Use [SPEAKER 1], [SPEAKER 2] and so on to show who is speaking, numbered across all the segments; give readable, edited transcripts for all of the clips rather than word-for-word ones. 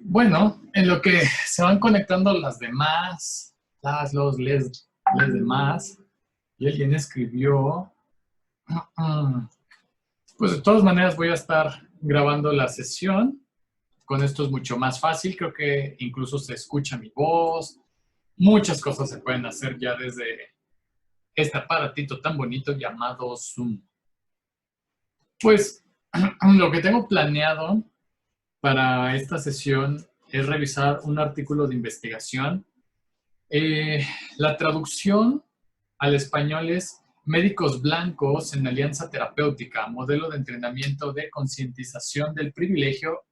[SPEAKER 1] Bueno, en lo que se van conectando las demás, les demás, y alguien escribió, pues de todas maneras voy a estar grabando la sesión. Con esto es mucho más fácil, creo que incluso se escucha mi voz. Muchas cosas se pueden hacer ya desde este aparatito tan bonito llamado Zoom. Pues lo que tengo planeado para esta sesión es revisar un artículo de investigación. La traducción al español es Médicos Blancos en Alianza Terapéutica, modelo de entrenamiento de concientización del privilegio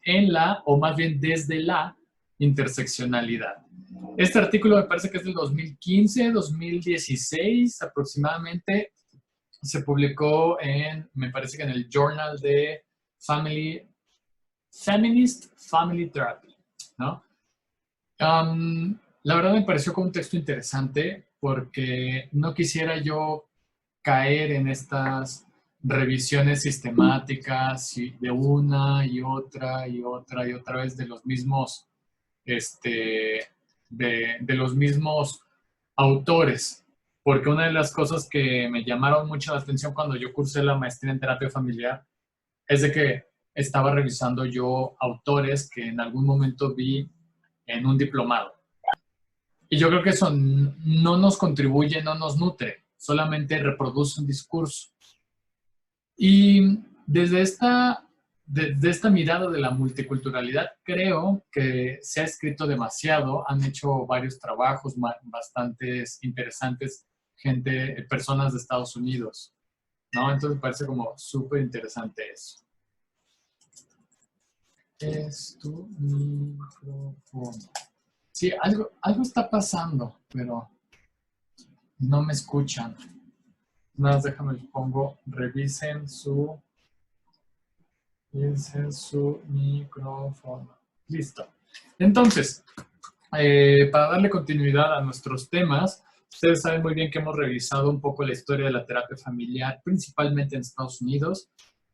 [SPEAKER 1] en la, o más bien desde la, interseccionalidad. Este artículo me parece que es del 2015, 2016 aproximadamente. Se publicó me parece que en el Journal de Feminist Family Therapy, ¿no? La verdad me pareció como un texto interesante porque no quisiera yo caer en estas revisiones sistemáticas de una y otra y otra y otra vez de los mismos, de los mismos autores. Porque una de las cosas que me llamaron mucho la atención cuando yo cursé la maestría en terapia familiar es de que estaba revisando yo autores que en algún momento vi en un diplomado. Y yo creo que eso no nos contribuye, no nos nutre, solamente reproduce un discurso. Y desde esta mirada de la multiculturalidad, creo que se ha escrito demasiado, han hecho varios trabajos bastante interesantes, personas de Estados Unidos, ¿no? Entonces me parece como súper interesante eso. Es tu micrófono. Sí, algo está pasando, pero no me escuchan. Nada más déjame pongo, revisen su micrófono. Listo. Entonces, para darle continuidad a nuestros temas, ustedes saben muy bien que hemos revisado un poco la historia de la terapia familiar, principalmente en Estados Unidos,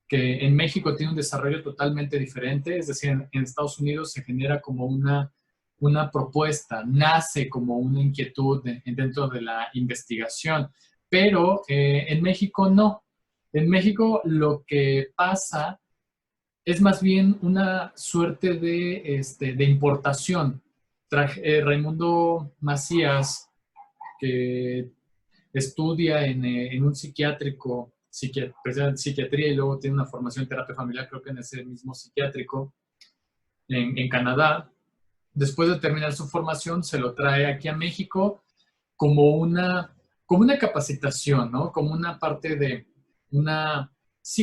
[SPEAKER 1] que en México tiene un desarrollo totalmente diferente, es decir, en Estados Unidos se genera como una propuesta, nace como una inquietud dentro de la investigación, pero en México no. En México lo que pasa es más bien una suerte de importación. Raimundo Macías, que estudia en un psiquiátrico, psiquiatría y luego tiene una formación en terapia familiar, creo que en ese mismo psiquiátrico, en Canadá. Después de terminar su formación, se lo trae aquí a México como una capacitación, ¿no? Como una parte de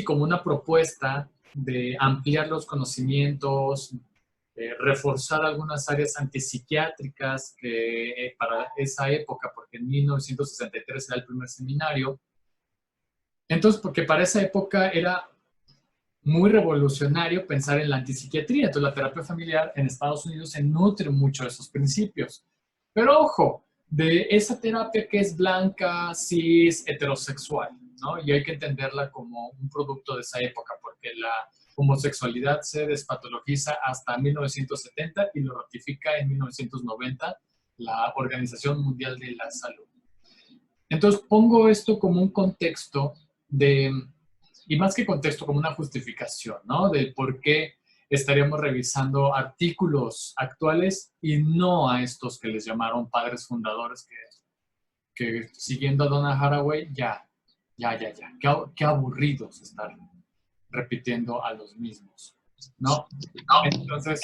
[SPEAKER 1] como una propuesta de ampliar los conocimientos, reforzar algunas áreas antipsiquiátricas que para esa época, porque en 1963 era el primer seminario. Entonces, porque para esa época era muy revolucionario pensar en la antipsiquiatría. Entonces, la terapia familiar en Estados Unidos se nutre mucho de esos principios. Pero ojo, de esa terapia que es blanca, cis, heterosexual, ¿no? Y hay que entenderla como un producto de esa época, porque la homosexualidad se despatologiza hasta 1970 y lo ratifica en 1990 la Organización Mundial de la Salud. Entonces, pongo esto como un contexto y más que contexto, como una justificación, ¿no? Del por qué estaríamos revisando artículos actuales y no a estos que les llamaron padres fundadores que siguiendo a Donna Haraway, ya. Qué aburridos estar repitiendo a los mismos, ¿no? Entonces,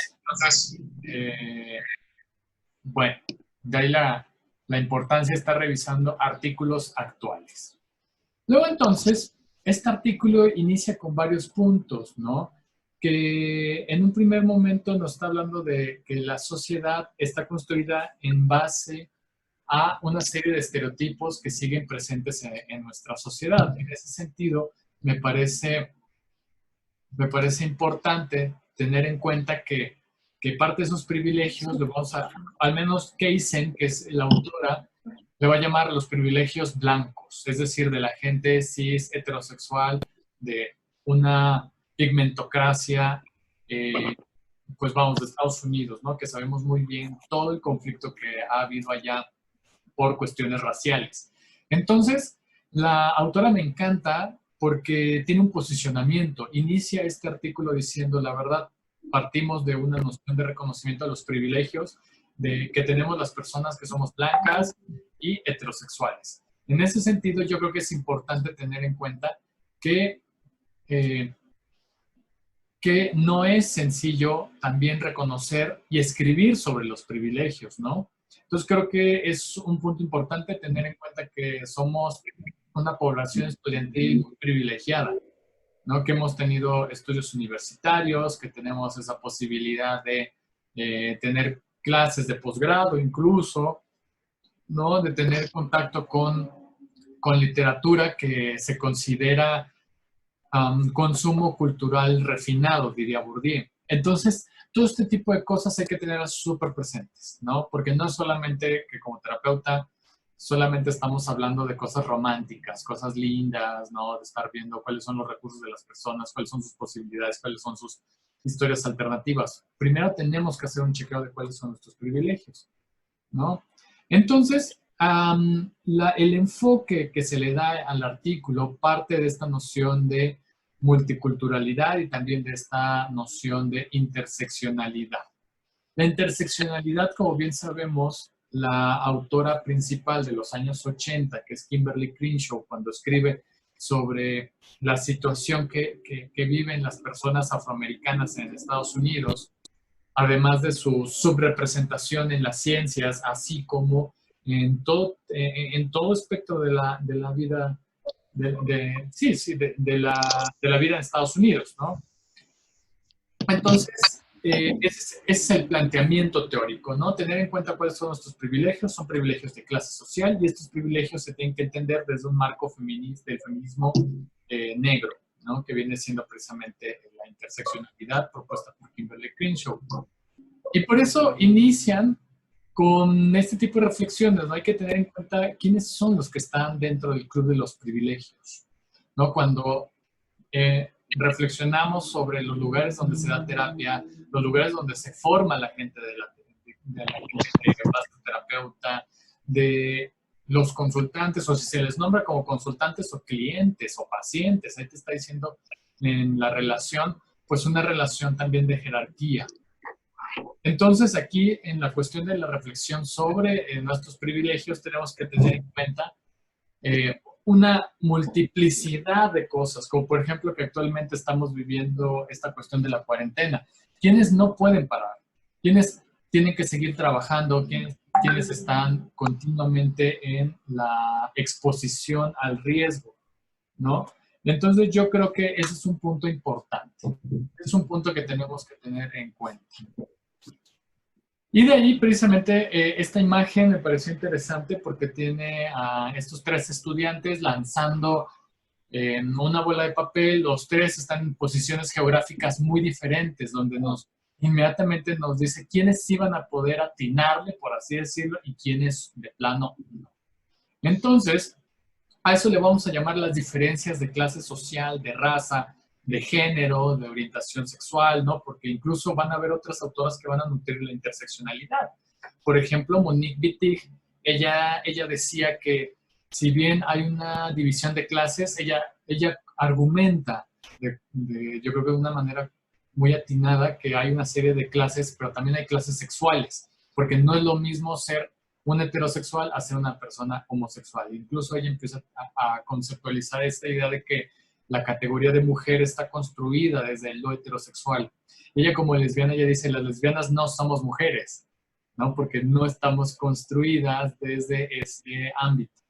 [SPEAKER 1] bueno, de ahí la importancia de estar revisando artículos actuales. Luego, entonces, este artículo inicia con varios puntos, ¿no? Que en un primer momento nos está hablando de que la sociedad está construida en base a una serie de estereotipos que siguen presentes en nuestra sociedad. En ese sentido, me parece importante tener en cuenta que parte de esos privilegios, al menos Keisen, que es la autora, le va a llamar los privilegios blancos, es decir, de la gente cis, heterosexual, de una pigmentocracia pues vamos, de Estados Unidos, ¿no? Que sabemos muy bien todo el conflicto que ha habido allá por cuestiones raciales. Entonces, la autora me encanta porque tiene un posicionamiento. Inicia este artículo diciendo, la verdad, partimos de una noción de reconocimiento de los privilegios que tenemos las personas que somos blancas y heterosexuales. En ese sentido, yo creo que es importante tener en cuenta que, eh, que no es sencillo también reconocer y escribir sobre los privilegios, ¿no? Entonces creo que es un punto importante tener en cuenta que somos una población estudiantil muy privilegiada, ¿no? Que hemos tenido estudios universitarios, que tenemos esa posibilidad de tener clases de posgrado incluso, ¿no? De tener contacto con literatura que se considera consumo cultural refinado, diría Bourdieu. Entonces, todo este tipo de cosas hay que tenerlas súper presentes, ¿no? Porque no es solamente que como terapeuta solamente estamos hablando de cosas románticas, cosas lindas, ¿no? De estar viendo cuáles son los recursos de las personas, cuáles son sus posibilidades, cuáles son sus historias alternativas. Primero tenemos que hacer un chequeo de cuáles son nuestros privilegios, ¿no? Entonces, el enfoque que se le da al artículo parte de esta noción de multiculturalidad y también de esta noción de interseccionalidad. La interseccionalidad, como bien sabemos, la autora principal de los años 80, que es Kimberly Crenshaw, cuando escribe sobre la situación que viven las personas afroamericanas en Estados Unidos, además de su subrepresentación en las ciencias, así como en todo aspecto de la vida, de la vida en Estados Unidos, ¿no? Entonces, ese es el planteamiento teórico, ¿no? Tener en cuenta cuáles son nuestros privilegios, son privilegios de clase social y estos privilegios se tienen que entender desde un marco feminista, del feminismo negro, ¿no? Que viene siendo precisamente la interseccionalidad propuesta por Kimberly Crenshaw. Y por eso inician con este tipo de reflexiones, ¿no? Hay que tener en cuenta quiénes son los que están dentro del club de los privilegios, ¿no? Cuando reflexionamos sobre los lugares donde se da terapia, los lugares donde se forma la gente de la gente que va a ser terapeuta, de los consultantes, o si se les nombra como consultantes o clientes o pacientes, ahí te está diciendo en la relación, pues una relación también de jerarquía. Entonces, aquí en la cuestión de la reflexión sobre nuestros privilegios, tenemos que tener en cuenta una multiplicidad de cosas, como por ejemplo que actualmente estamos viviendo esta cuestión de la cuarentena. ¿Quiénes no pueden parar? ¿Quiénes tienen que seguir trabajando? ¿Quiénes están continuamente en la exposición al riesgo? ¿No? Entonces, yo creo que ese es un punto importante. Es un punto que tenemos que tener en cuenta. Y de ahí, precisamente, esta imagen me pareció interesante porque tiene a estos tres estudiantes lanzando una bola de papel. Los tres están en posiciones geográficas muy diferentes, donde inmediatamente nos dice quiénes iban a poder atinarle, por así decirlo, y quiénes de plano no. Entonces, a eso le vamos a llamar las diferencias de clase social, de raza, de género, de orientación sexual, ¿no? Porque incluso van a haber otras autoras que van a nutrir la interseccionalidad. Por ejemplo, Monique Wittig, ella decía que si bien hay una división de clases, ella argumenta, yo creo que de una manera muy atinada, que hay una serie de clases, pero también hay clases sexuales, porque no es lo mismo ser un heterosexual a ser una persona homosexual. Incluso ella empieza a conceptualizar esta idea de que la categoría de mujer está construida desde lo heterosexual. Ella como lesbiana, ella dice, las lesbianas no somos mujeres, ¿no? Porque no estamos construidas desde ese ámbito,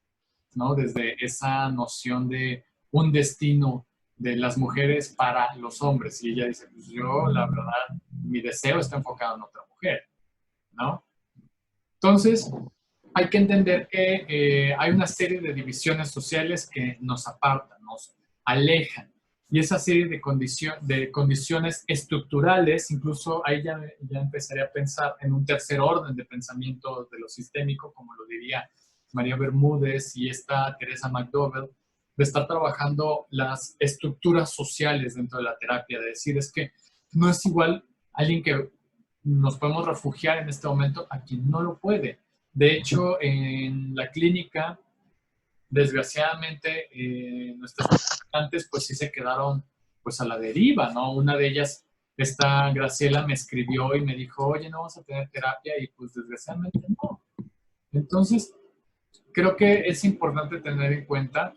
[SPEAKER 1] ¿no? Desde esa noción de un destino de las mujeres para los hombres. Y ella dice, pues yo, la verdad, mi deseo está enfocado en otra mujer, ¿no? Entonces, hay que entender que hay una serie de divisiones sociales que nos apartan, nos alejan. Y esa serie de condiciones estructurales, incluso ahí ya empezaría a pensar en un tercer orden de pensamiento de lo sistémico, como lo diría María Bermúdez y esta Teresa McDowell, de estar trabajando las estructuras sociales dentro de la terapia, de decir, es que no es igual alguien que nos podemos refugiar en este momento a quien no lo puede. De hecho, en la clínica, desgraciadamente, nuestros estudiantes pues sí se quedaron pues a la deriva, ¿no? Una de ellas, esta Graciela, me escribió y me dijo, oye, no vamos a tener terapia, y pues desgraciadamente no. Entonces, creo que es importante tener en cuenta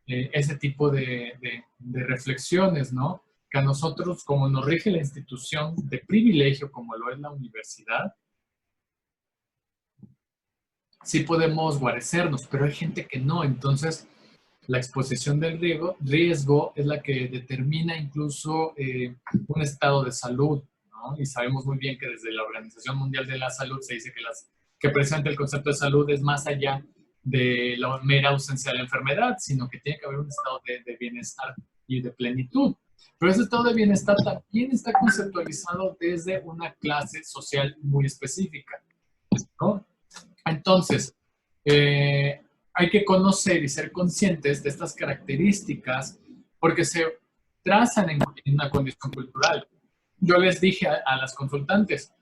[SPEAKER 1] ese tipo de reflexiones, ¿no? Que a nosotros, como nos rige la institución de privilegio, como lo es la universidad, sí podemos guarecernos, pero hay gente que no. Entonces, la exposición del riesgo es la que determina incluso un estado de salud, ¿no? Y sabemos muy bien que desde la Organización Mundial de la Salud se dice que precisamente el concepto de salud es más allá de la mera ausencia de la enfermedad, sino que tiene que haber un estado de bienestar y de plenitud. Pero ese estado de bienestar también está conceptualizado desde una clase social muy específica, ¿no? Entonces, hay que conocer y ser conscientes de estas características porque se trazan en una condición cultural. Yo les dije a las consultantes,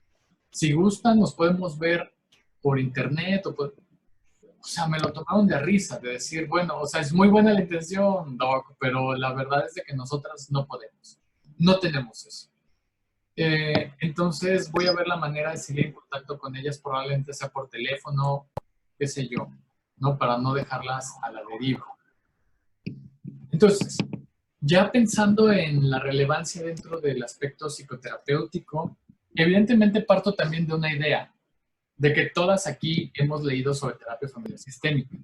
[SPEAKER 1] si gustan nos podemos ver por internet o sea, me lo tomaron de risa, de decir, bueno, o sea, es muy buena la intención, doc, pero la verdad es de que nosotras no podemos, no tenemos eso. Entonces voy a ver la manera de seguir en contacto con ellas, probablemente sea por teléfono, qué sé yo, ¿no? Para no dejarlas a la deriva. Entonces, ya pensando en la relevancia dentro del aspecto psicoterapéutico, evidentemente parto también de una idea, de que todas aquí hemos leído sobre terapia familiar sistémica,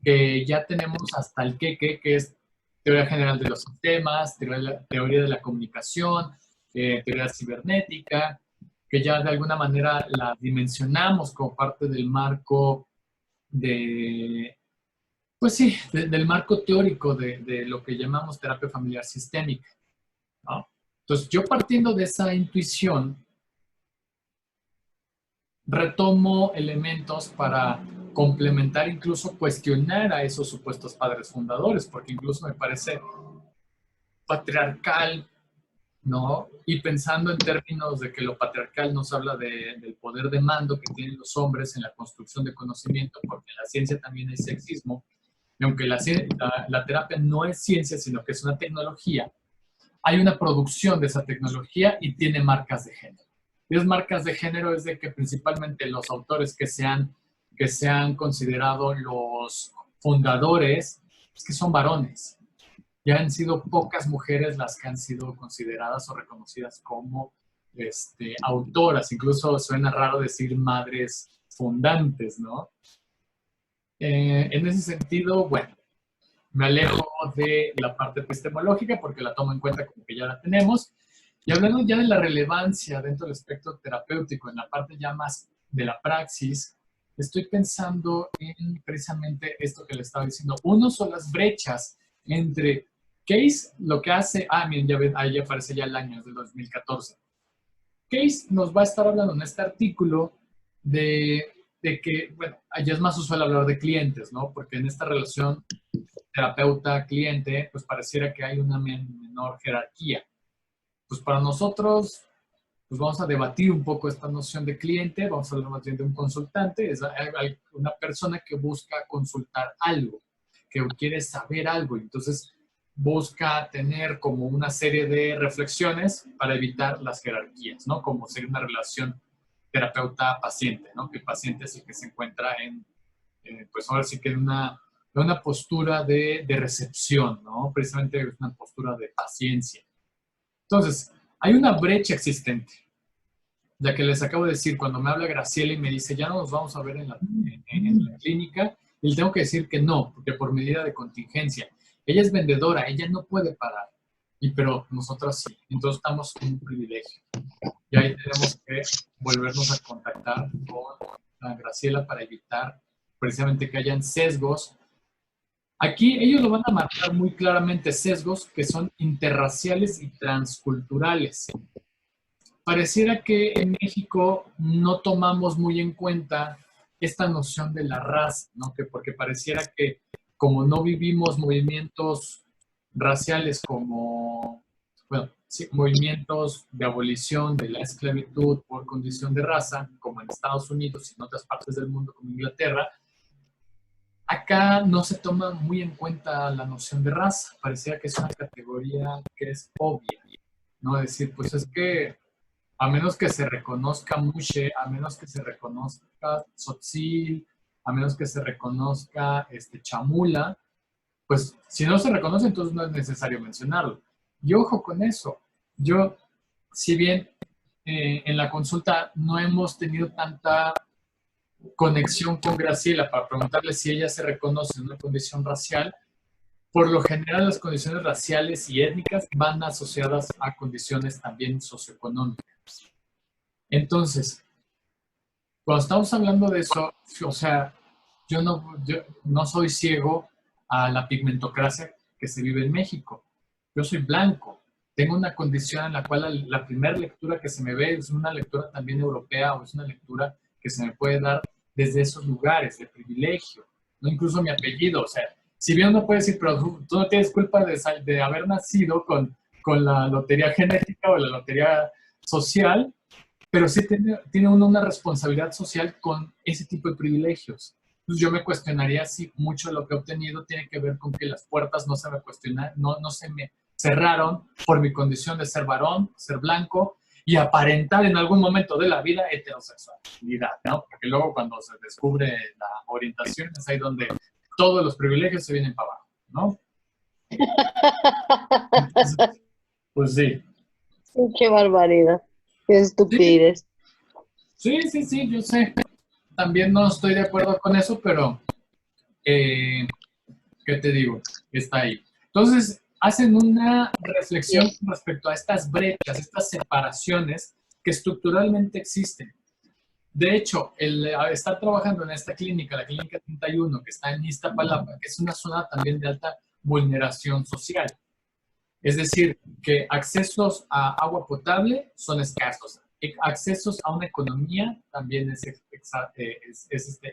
[SPEAKER 1] que ya tenemos hasta el que es teoría general de los sistemas, teoría de la comunicación, teoría cibernética, que ya de alguna manera la dimensionamos como parte del marco pues sí, del marco teórico de lo que llamamos terapia familiar sistémica, ¿no? Entonces, yo partiendo de esa intuición, retomo elementos para complementar, incluso cuestionar a esos supuestos padres fundadores, porque incluso me parece patriarcal, ¿no? Y pensando en términos de que lo patriarcal nos habla del poder de mando que tienen los hombres en la construcción de conocimiento, porque en la ciencia también hay sexismo, y aunque la terapia no es ciencia, sino que es una tecnología, hay una producción de esa tecnología y tiene marcas de género. Y esas marcas de género es de que principalmente los autores que se han considerado los fundadores, es que son varones. Ya han sido pocas mujeres las que han sido consideradas o reconocidas como autoras. Incluso suena raro decir madres fundantes, ¿no? En ese sentido, bueno, me alejo de la parte epistemológica porque la tomo en cuenta como que ya la tenemos. Y hablando ya de la relevancia dentro del espectro terapéutico, en la parte ya más de la praxis, estoy pensando en precisamente esto que le estaba diciendo. Uno son las brechas entre Case, lo que hace, miren, ya ven, ahí aparece ya el año, es del 2014. Case nos va a estar hablando en este artículo de que, bueno, allá es más usual hablar de clientes, ¿no? Porque en esta relación terapeuta-cliente, pues pareciera que hay una menor jerarquía. Pues para nosotros, pues vamos a debatir un poco esta noción de cliente, vamos a hablar más bien de un consultante, es una persona que busca consultar algo, que quiere saber algo, entonces busca tener como una serie de reflexiones para evitar las jerarquías, ¿no? Como sería una relación terapeuta-paciente, ¿no? Que el paciente es el que se encuentra pues ahora sí que en una postura de recepción, ¿no? Precisamente una postura de paciencia. Entonces, hay una brecha existente, la que les acabo de decir, cuando me habla Graciela y me dice, ya no nos vamos a ver en la clínica, y le tengo que decir que no, porque por medida de contingencia. Ella es vendedora, ella no puede parar, pero nosotros sí. Entonces estamos con un privilegio. Y ahí tenemos que volvernos a contactar con Graciela para evitar precisamente que hayan sesgos. Aquí ellos lo van a marcar muy claramente, sesgos que son interraciales y transculturales. Pareciera que en México no tomamos muy en cuenta esta noción de la raza, ¿no? Porque pareciera que como no vivimos movimientos raciales como bueno, sí, movimientos de abolición de la esclavitud por condición de raza, como en Estados Unidos y en otras partes del mundo como Inglaterra, acá no se toma muy en cuenta la noción de raza. Parecía que es una categoría que es obvia, ¿no? Es decir, pues es que a menos que se reconozca Mushe, a menos que se reconozca Tzotzil, a menos que se reconozca Chamula, pues si no se reconoce, entonces no es necesario mencionarlo. Y ojo con eso. Yo, si bien en la consulta no hemos tenido tanta conexión con Graciela para preguntarle si ella se reconoce en una condición racial, por lo general las condiciones raciales y étnicas van asociadas a condiciones también socioeconómicas. Entonces, cuando estamos hablando de eso, o sea, yo no soy ciego a la pigmentocracia que se vive en México. Yo soy blanco. Tengo una condición en la cual la primera lectura que se me ve es una lectura también europea o es una lectura que se me puede dar desde esos lugares de privilegio. No incluso mi apellido. O sea, si bien uno puede decir, pero tú no tienes culpa de haber nacido con la lotería genética o la lotería social, pero sí tiene uno una responsabilidad social con ese tipo de privilegios. Entonces yo me cuestionaría si mucho de lo que he obtenido tiene que ver con que las puertas no se me cuestionan, no se me cerraron por mi condición de ser varón, ser blanco y aparentar en algún momento de la vida heterosexualidad, ¿no? Porque luego cuando se descubre la orientación es ahí donde todos los privilegios se vienen para abajo, ¿no? Entonces, pues sí.
[SPEAKER 2] Qué barbaridad, qué
[SPEAKER 1] Sí,
[SPEAKER 2] estupidez.
[SPEAKER 1] sí, yo sé. También no estoy de acuerdo con eso, pero eh, ¿qué te digo? Está ahí. Entonces, hacen una reflexión
[SPEAKER 2] Yes.
[SPEAKER 1] con respecto a estas brechas, estas separaciones que estructuralmente existen. De hecho, el estar trabajando en esta clínica, la Clínica 31, que está en Iztapalapa, que es una zona también de alta vulneración social. Es decir, que accesos a agua potable son escasos. Accesos a una economía también es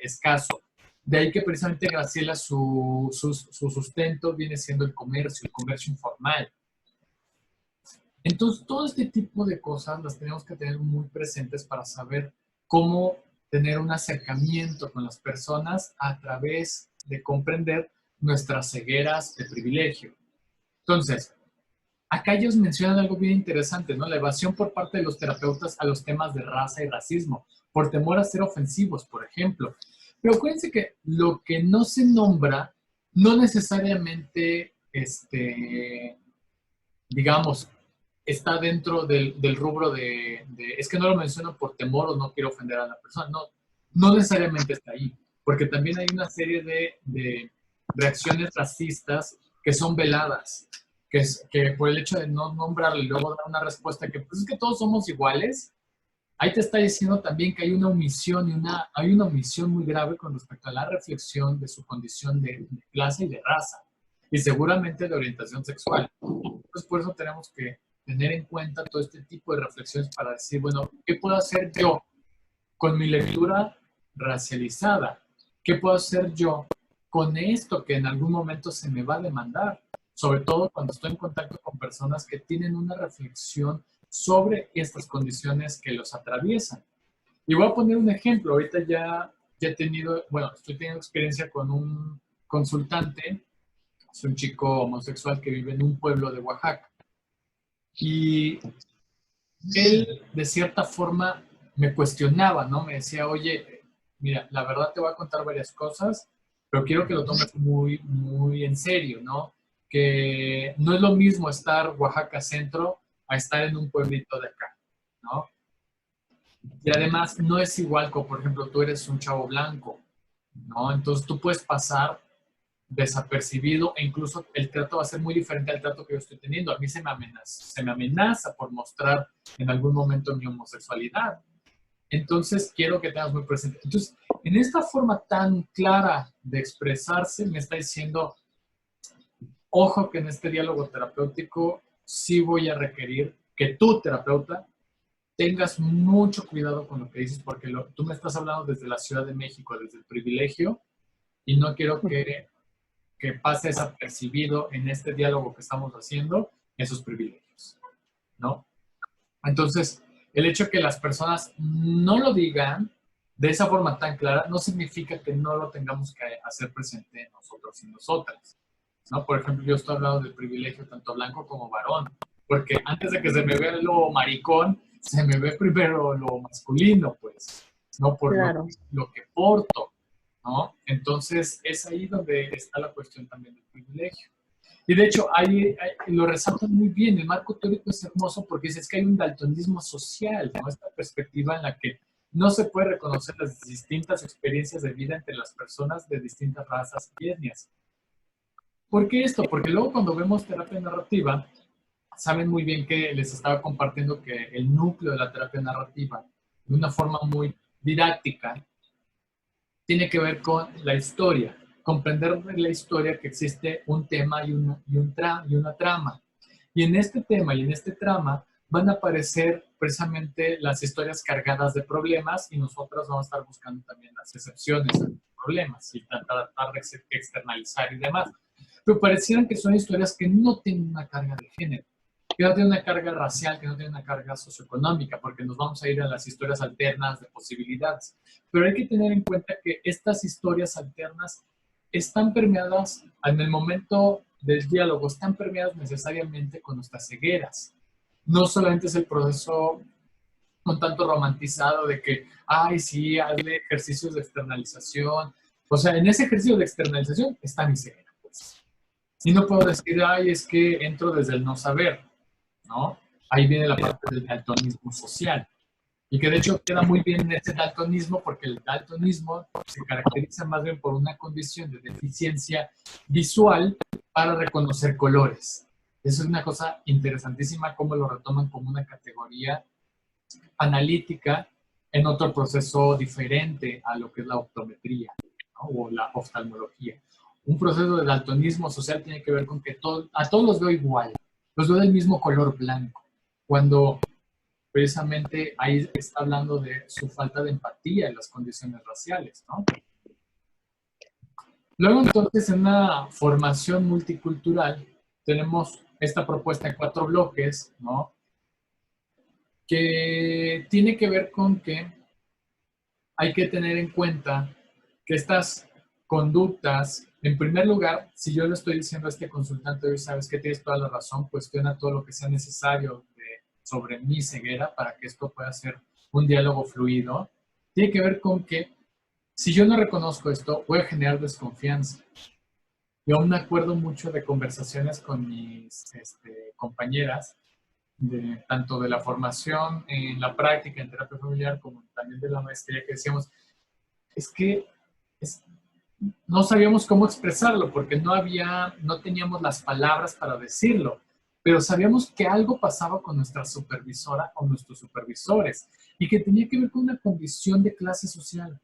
[SPEAKER 1] escaso. De ahí que precisamente Graciela, su sustento viene siendo el comercio informal. Entonces, todo este tipo de cosas las tenemos que tener muy presentes para saber cómo tener un acercamiento con las personas a través de comprender nuestras cegueras de privilegio. Entonces, acá ellos mencionan algo bien interesante, ¿no? La evasión por parte de los terapeutas a los temas de raza y racismo, por temor a ser ofensivos, por ejemplo. Pero acuérdense que lo que no se nombra no necesariamente, digamos, está dentro del rubro es que no lo menciono por temor o no quiero ofender a la persona. No, no necesariamente está ahí, porque también hay una serie de reacciones racistas que son veladas, que por el hecho de no nombrarlo y luego dar una respuesta que pues es que todos somos iguales, ahí te está diciendo también que hay una omisión hay una omisión muy grave con respecto a la reflexión de su condición de clase y de raza, y seguramente de orientación sexual. Entonces, por eso tenemos que tener en cuenta todo este tipo de reflexiones para decir, bueno, ¿qué puedo hacer yo con mi lectura racializada? ¿Qué puedo hacer yo con esto que en algún momento se me va a demandar? Sobre todo cuando estoy en contacto con personas que tienen una reflexión sobre estas condiciones que los atraviesan. Y voy a poner un ejemplo. Ahorita ya he tenido, bueno, estoy teniendo experiencia con un consultante, es un chico homosexual que vive en un pueblo de Oaxaca. Y él, de cierta forma, me cuestionaba, ¿no? Me decía, oye, mira, la verdad te voy a contar varias cosas, pero quiero que lo tomes muy, muy en serio, ¿no? Que no es lo mismo estar Oaxaca Centro a estar en un pueblito de acá, ¿no? Y además no es igual como, por ejemplo, tú eres un chavo blanco, ¿no? Entonces tú puedes pasar desapercibido e incluso el trato va a ser muy diferente al trato que yo estoy teniendo. A mí se me amenaza por mostrar en algún momento mi homosexualidad. Entonces, quiero que tengas muy presente. Entonces, en esta forma tan clara de expresarse, me está diciendo, ojo que en este diálogo terapéutico sí voy a requerir que tu terapeuta tengas mucho cuidado con lo que dices, porque tú me estás hablando desde la Ciudad de México, desde el privilegio, y no quiero que pase desapercibido en este diálogo que estamos haciendo esos privilegios. ¿no? Entonces, el hecho de que las personas no lo digan de esa forma tan clara no significa que no lo tengamos que hacer presente nosotros y nosotras, ¿no? Por ejemplo, yo estoy hablando del privilegio tanto blanco como varón, porque antes de que se me vea lo maricón, se me ve primero lo masculino, pues, ¿no? Por
[SPEAKER 2] Claro.
[SPEAKER 1] lo que porto, ¿no? Entonces, es ahí donde está la cuestión también del privilegio. Y de hecho, lo resaltan muy bien. El marco teórico es hermoso porque es que hay un daltonismo social, ¿no? Esta perspectiva en la que no se puede reconocer las distintas experiencias de vida entre las personas de distintas razas y etnias. ¿Por qué esto? Porque luego cuando vemos terapia narrativa, saben muy bien que les estaba compartiendo que el núcleo de la terapia narrativa, de una forma muy didáctica, tiene que ver con la historia, comprender de la historia que existe un tema y una trama. Y en este tema y en este trama van a aparecer precisamente las historias cargadas de problemas y nosotros vamos a estar buscando también las excepciones a los problemas y tratar de externalizar y demás. Pero parecieran que son historias que no tienen una carga de género, que no tienen una carga racial, que no tienen una carga socioeconómica, porque nos vamos a ir a las historias alternas de posibilidades. Pero hay que tener en cuenta que estas historias alternas están permeadas en el momento del diálogo, están permeadas necesariamente con nuestras cegueras. No solamente es el proceso un tanto romantizado de que, ay, sí, hazle ejercicios de externalización. O sea, en ese ejercicio de externalización está mi ceguera, pues. Y no puedo decir, ay, es que entro desde el no saber, ¿no? Ahí viene la parte del daltonismo social. Y que de hecho queda muy bien en este daltonismo porque el daltonismo se caracteriza más bien por una condición de deficiencia visual para reconocer colores. Eso es una cosa interesantísima, cómo lo retoman como una categoría analítica en otro proceso diferente a lo que es la optometría, ¿no? O la oftalmología. Un proceso de daltonismo social tiene que ver con que a todos los veo igual, los veo del mismo color blanco, cuando precisamente ahí está hablando de su falta de empatía en las condiciones raciales, ¿no? Luego entonces en una formación multicultural tenemos esta propuesta en 4 bloques, ¿no? Que tiene que ver con que hay que tener en cuenta que estas conductas, en primer lugar, si yo le estoy diciendo a este consultante, hoy sabes que tienes toda la razón, cuestiona todo lo que sea necesario sobre mi ceguera para que esto pueda ser un diálogo fluido, tiene que ver con que si yo no reconozco esto, voy a generar desconfianza. Yo aún me acuerdo mucho de conversaciones con mis compañeras, tanto de la formación en la práctica en terapia familiar como también de la maestría, que decíamos, es que no sabíamos cómo expresarlo porque no teníamos las palabras para decirlo, pero sabíamos que algo pasaba con nuestra supervisora o nuestros supervisores y que tenía que ver con una condición de clase social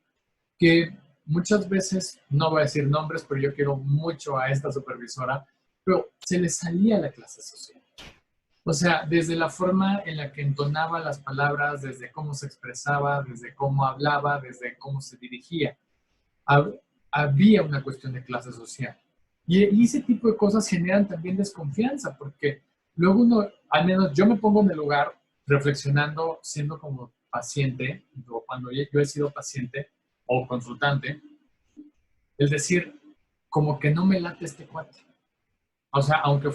[SPEAKER 1] que muchas veces, no voy a decir nombres, pero yo quiero mucho a esta supervisora, pero se le salía la clase social. O sea, desde la forma en la que entonaba las palabras, desde cómo se expresaba, desde cómo hablaba, desde cómo se dirigía. Había una cuestión de clase social. Y ese tipo de cosas generan también desconfianza, porque luego uno, al menos yo me pongo en el lugar reflexionando, siendo como paciente, o cuando yo he sido paciente o consultante, es decir, como que no me late este cuate. O sea, aunque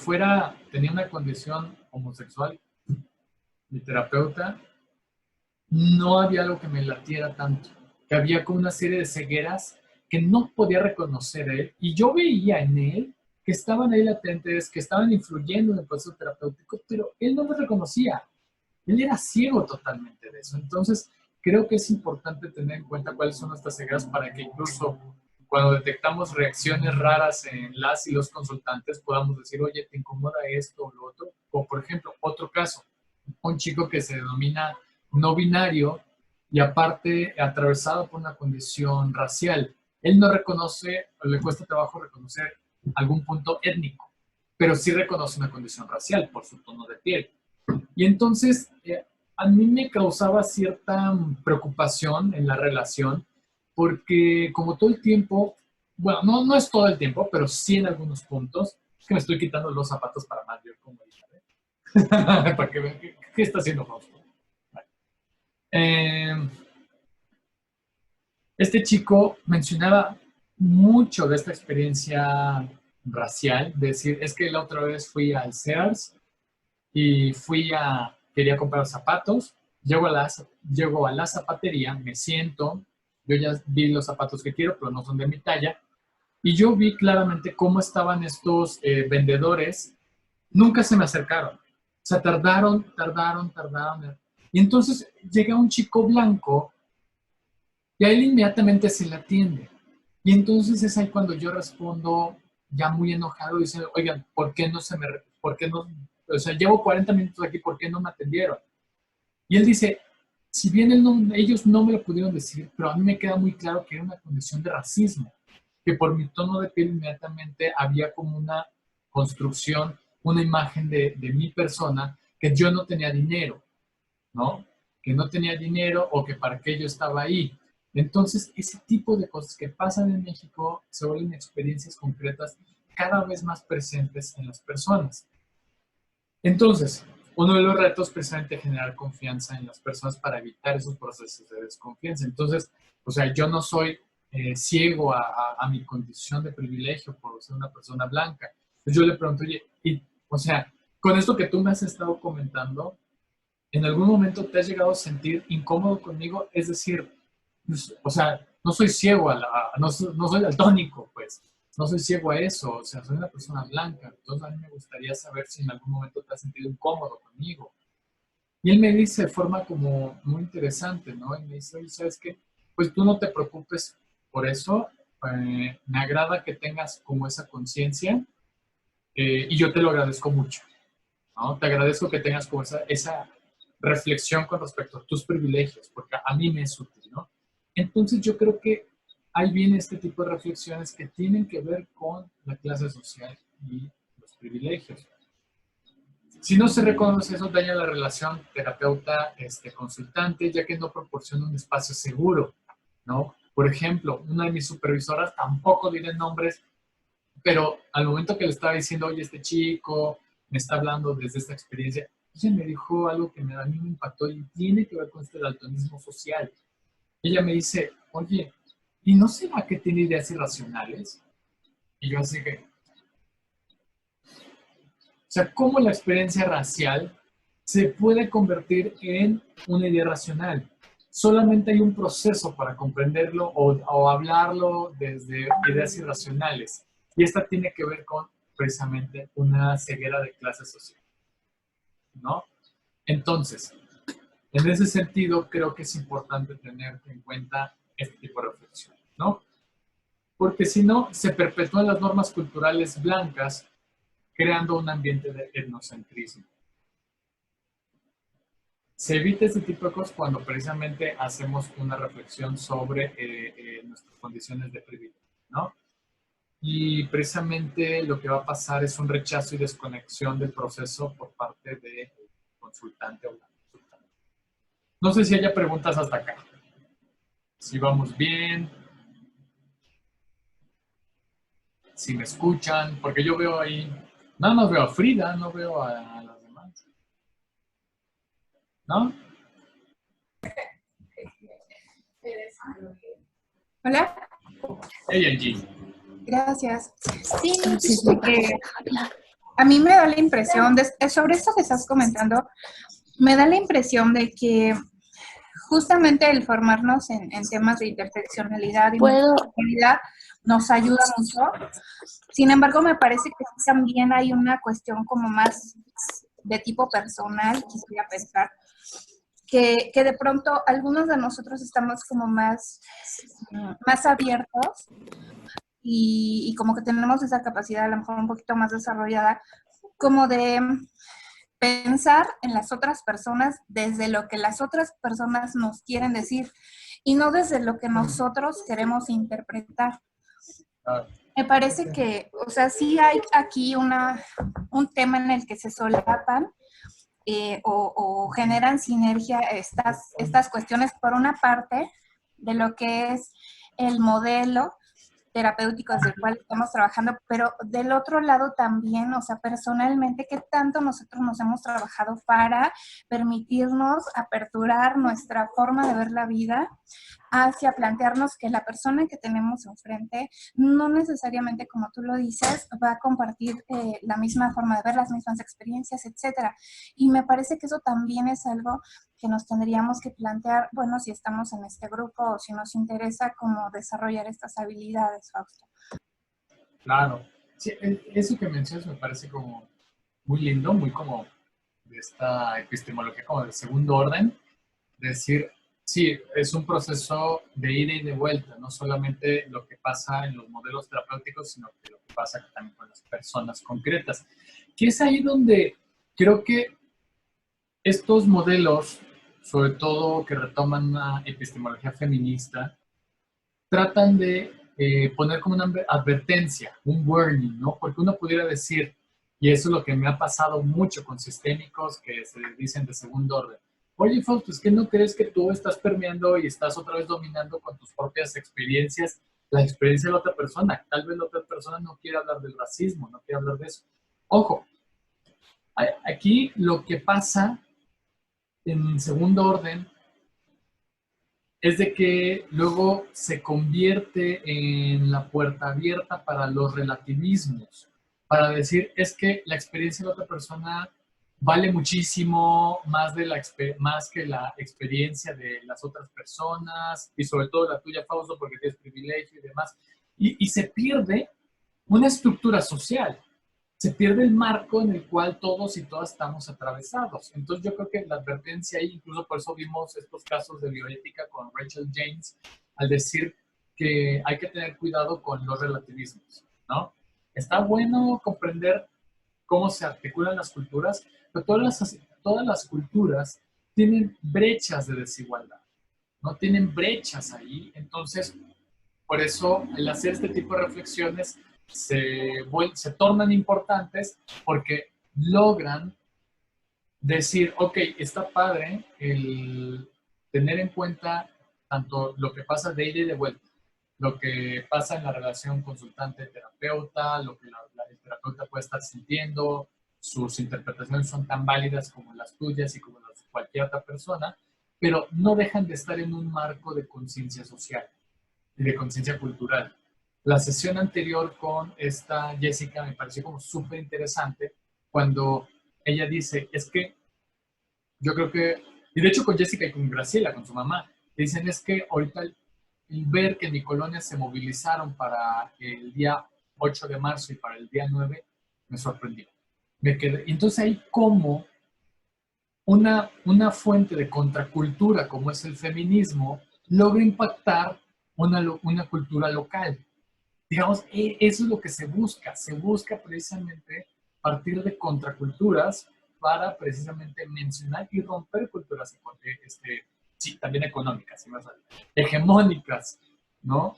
[SPEAKER 1] tenía una condición homosexual, mi terapeuta, no había algo que me latiera tanto, que había como una serie de cegueras que no podía reconocer él, y yo veía en él que estaban ahí latentes, que estaban influyendo en el proceso terapéutico, pero él no me reconocía, él era ciego totalmente de eso. Entonces, creo que es importante tener en cuenta cuáles son nuestras cegueras para que incluso cuando detectamos reacciones raras en las y los consultantes podamos decir, oye, ¿te incomoda esto o lo otro? O, por ejemplo, otro caso, un chico que se denomina no binario y aparte atravesado por una condición racial. Él no reconoce, le cuesta trabajo reconocer algún punto étnico, pero sí reconoce una condición racial por su tono de piel. Y entonces a mí me causaba cierta preocupación en la relación porque como todo el tiempo, bueno, no es todo el tiempo, pero sí en algunos puntos, es que me estoy quitando los zapatos para más ver como dije, Para que vean qué está haciendo Fausto. Eh, este chico mencionaba mucho de esta experiencia racial, de decir, es que la otra vez fui al Sears y quería comprar zapatos, llego a la zapatería, me siento, yo ya vi los zapatos que quiero, pero no son de mi talla, y yo vi claramente cómo estaban estos vendedores, nunca se me acercaron, o sea, tardaron, y entonces llega un chico blanco y a él inmediatamente se le atiende, y entonces es ahí cuando yo respondo ya muy enojado, diciendo, oigan, ¿por qué no, o sea, llevo 40 minutos aquí, ¿por qué no me atendieron? Y él dice, si bien ellos no me lo pudieron decir, pero a mí me queda muy claro que era una condición de racismo, que por mi tono de piel inmediatamente había como una construcción, una imagen de mi persona, que yo no tenía dinero, ¿no? Que no tenía dinero o que para qué yo estaba ahí. Entonces, ese tipo de cosas que pasan en México se vuelven experiencias concretas cada vez más presentes en las personas. Entonces, uno de los retos es precisamente generar confianza en las personas para evitar esos procesos de desconfianza. Entonces, o sea, yo no soy ciego a mi condición de privilegio por ser una persona blanca. Entonces yo le pregunto, oye, o sea, con esto que tú me has estado comentando, ¿en algún momento te has llegado a sentir incómodo conmigo? Es decir, pues, o sea, no soy ciego, no soy daltónico, pues, no soy ciego a eso, o sea, soy una persona blanca, entonces a mí me gustaría saber si en algún momento te has sentido incómodo conmigo. Y él me dice de forma como muy interesante, ¿no? Y me dice, oye, ¿sabes qué? Pues tú no te preocupes por eso, me agrada que tengas como esa conciencia y yo te lo agradezco mucho, ¿no? Te agradezco que tengas como esa reflexión con respecto a tus privilegios, porque a mí me es útil, ¿no? Entonces yo creo que ahí viene este tipo de reflexiones que tienen que ver con la clase social y los privilegios. Si no se reconoce eso, daña la relación terapeuta-consultante, ya que no proporciona un espacio seguro, ¿no? Por ejemplo, una de mis supervisoras, tampoco diré nombres, pero al momento que le estaba diciendo, oye, este chico me está hablando desde esta experiencia, ella me dijo algo que a mí me impactó y tiene que ver con este daltonismo social. Ella me dice, oye, ¿y no será que tiene ideas irracionales? Y yo así que, o sea, ¿cómo la experiencia racial se puede convertir en una idea racional? Solamente hay un proceso para comprenderlo o hablarlo desde ideas irracionales. Y esta tiene que ver con precisamente una ceguera de clase social, ¿no? Entonces, en ese sentido, creo que es importante tener en cuenta este tipo de reflexión, ¿no? Porque si no, se perpetúan las normas culturales blancas, creando un ambiente de etnocentrismo. Se evita este tipo de cosas cuando precisamente hacemos una reflexión sobre nuestras condiciones de privilegio, ¿no? Y precisamente lo que va a pasar es un rechazo y desconexión del proceso por parte del consultante o la consultante. No sé si haya preguntas hasta acá. Si vamos bien, si me escuchan, porque yo veo ahí, nada más veo a Frida, no veo a las demás. ¿No?
[SPEAKER 3] Hola,
[SPEAKER 1] Hey, Angie.
[SPEAKER 3] gracias. Sí, a mí me da la impresión, sobre esto que estás comentando, me da la impresión de que justamente el formarnos en temas de interseccionalidad y multiculturalidad nos ayuda mucho. Sin embargo, me parece que también hay una cuestión como más de tipo personal, quisiera pensar, que de pronto algunos de nosotros estamos como más abiertos y como que tenemos esa capacidad a lo mejor un poquito más desarrollada, como de pensar en las otras personas desde lo que las otras personas nos quieren decir y no desde lo que nosotros queremos interpretar. Me parece que, o sea, sí hay aquí un tema en el que se solapan o generan sinergia estas cuestiones, por una parte, de lo que es el modelo terapéutico desde el cual estamos trabajando, pero del otro lado también, o sea, personalmente, ¿qué tanto nosotros nos hemos trabajado para permitirnos aperturar nuestra forma de ver la vida hacia plantearnos que la persona que tenemos enfrente no necesariamente, como tú lo dices, va a compartir la misma forma de ver, las mismas experiencias, etcétera? Y me parece que eso también es algo que nos tendríamos que plantear, bueno, si estamos en este grupo o si nos interesa cómo desarrollar estas habilidades, Fausto.
[SPEAKER 1] Claro. Sí, eso que mencionas me parece como muy lindo, muy como de esta epistemología como de segundo orden. Decir, sí, es un proceso de ida y de vuelta, no solamente lo que pasa en los modelos terapéuticos, sino que lo que pasa también con las personas concretas. Que es ahí donde creo que estos modelos, sobre todo que retoman una epistemología feminista, tratan de poner como una advertencia, un warning, ¿no? Porque uno pudiera decir, y eso es lo que me ha pasado mucho con sistémicos que se dicen de segundo orden. Oye, Fausto, ¿es que no crees que tú estás permeando y estás otra vez dominando con tus propias experiencias la experiencia de la otra persona? Tal vez la otra persona no quiere hablar del racismo, no quiere hablar de eso. Ojo, aquí lo que pasa en segundo orden es de que luego se convierte en la puerta abierta para los relativismos, para decir, es que la experiencia de la otra persona vale muchísimo más que la experiencia de las otras personas, y sobre todo la tuya, Fausto, porque tienes privilegio y demás. Y se pierde una estructura social, se pierde el marco en el cual todos y todas estamos atravesados. Entonces yo creo que la advertencia ahí, incluso por eso vimos estos casos de bioética con Rachel James, al decir que hay que tener cuidado con los relativismos, ¿no? Está bueno comprender cómo se articulan las culturas, pero todas las culturas tienen brechas de desigualdad, ¿no? Tienen brechas ahí, entonces por eso, al hacer este tipo de reflexiones, se tornan importantes porque logran decir, ok, está padre el tener en cuenta tanto lo que pasa de ida y de vuelta, lo que pasa en la relación consultante-terapeuta, lo que el terapeuta puede estar sintiendo, sus interpretaciones son tan válidas como las tuyas y como las de cualquier otra persona, pero no dejan de estar en un marco de conciencia social y de conciencia cultural. La sesión anterior con esta Jessica me pareció como súper interesante cuando ella dice, es que yo creo que, y de hecho con Jessica y con Graciela, con su mamá, dicen es que ahorita el ver que en mi colonia se movilizaron para el día 8 de marzo y para el día 9 me sorprendió. Me quedé, y entonces ahí como una fuente de contracultura como es el feminismo logra impactar una cultura local. Digamos, eso es lo que se busca precisamente partir de contraculturas para precisamente mencionar y romper culturas sí, también económicas, hegemónicas, ¿no?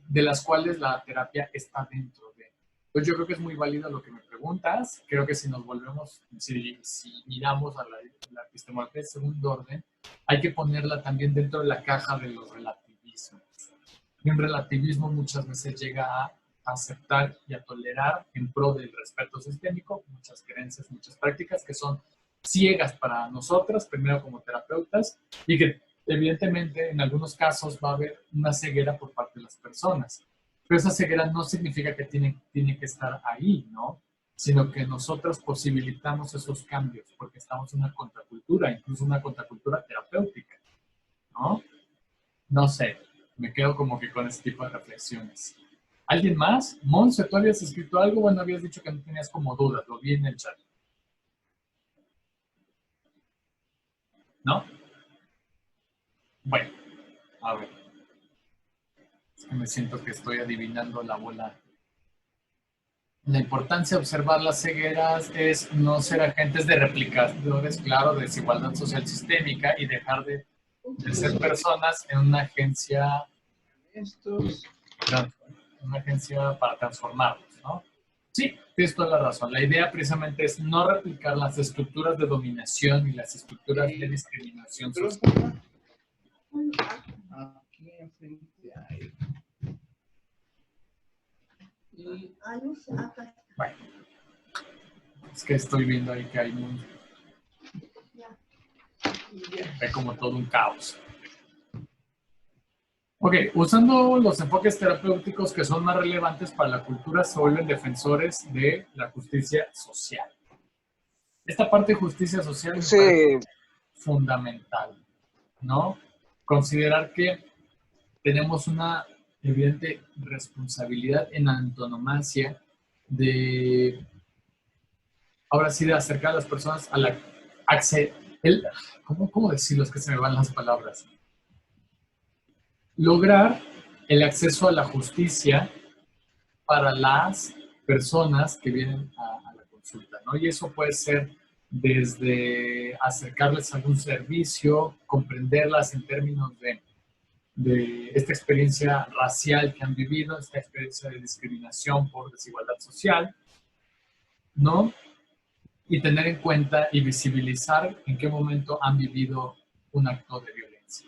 [SPEAKER 1] De las cuales la terapia está dentro de. Entonces yo creo que es muy válido lo que me preguntas. Creo que si nos volvemos, si miramos a la epistemología de segundo orden, hay que ponerla también dentro de la caja de los relativismos. Y un relativismo muchas veces llega a aceptar y a tolerar en pro del respeto sistémico muchas creencias, muchas prácticas que son ciegas para nosotras, primero como terapeutas, y que evidentemente en algunos casos va a haber una ceguera por parte de las personas. Pero esa ceguera no significa que tiene que estar ahí, ¿no? Sino que nosotros posibilitamos esos cambios porque estamos en una contracultura, incluso una contracultura terapéutica, ¿no? No sé, me quedo como que con ese tipo de reflexiones. ¿Alguien más? Monse, ¿tú habías escrito algo? Bueno, habías dicho que no tenías como dudas, lo vi en el chat. ¿No? Bueno, a ver. Es que me siento que estoy adivinando la bola. La importancia de observar las cegueras es no ser agentes de replicadores, claro, de desigualdad social sistémica y dejar de ser personas en una agencia para transformarlos, ¿no? Sí, tienes toda la razón. La idea precisamente es no replicar las estructuras de dominación y las estructuras de discriminación social.
[SPEAKER 4] Aquí enfrente hay.
[SPEAKER 1] Bueno, es que estoy viendo ahí que hay ve como todo un caos. Ok, usando los enfoques terapéuticos que son más relevantes para la cultura, se vuelven defensores de la justicia social. Esta parte de justicia social me parece fundamental, ¿no? Considerar que tenemos una evidente responsabilidad en antonomasia de, ahora sí, de acercar a las personas a la ¿cómo decirlo? Es que se me van las palabras. Lograr el acceso a la justicia para las personas que vienen a la consulta, ¿no? Y eso puede ser desde acercarles a algún servicio, comprenderlas en términos de esta experiencia racial que han vivido, esta experiencia de discriminación por desigualdad social, ¿no? Y tener en cuenta y visibilizar en qué momento han vivido un acto de violencia.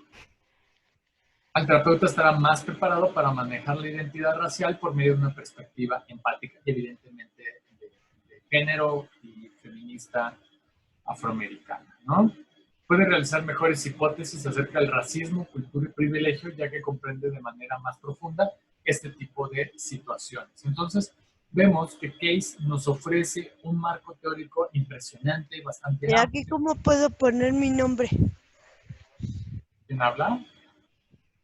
[SPEAKER 1] El terapeuta estará más preparado para manejar la identidad racial por medio de una perspectiva empática, evidentemente de género y feminista afroamericana, ¿no? Puede realizar mejores hipótesis acerca del racismo, cultura y privilegio, ya que comprende de manera más profunda este tipo de situaciones. Entonces, vemos que Case nos ofrece un marco teórico impresionante y bastante
[SPEAKER 4] ¿Y
[SPEAKER 1] amplio.
[SPEAKER 4] aquí cómo puedo poner mi nombre?
[SPEAKER 1] ¿Quién habla?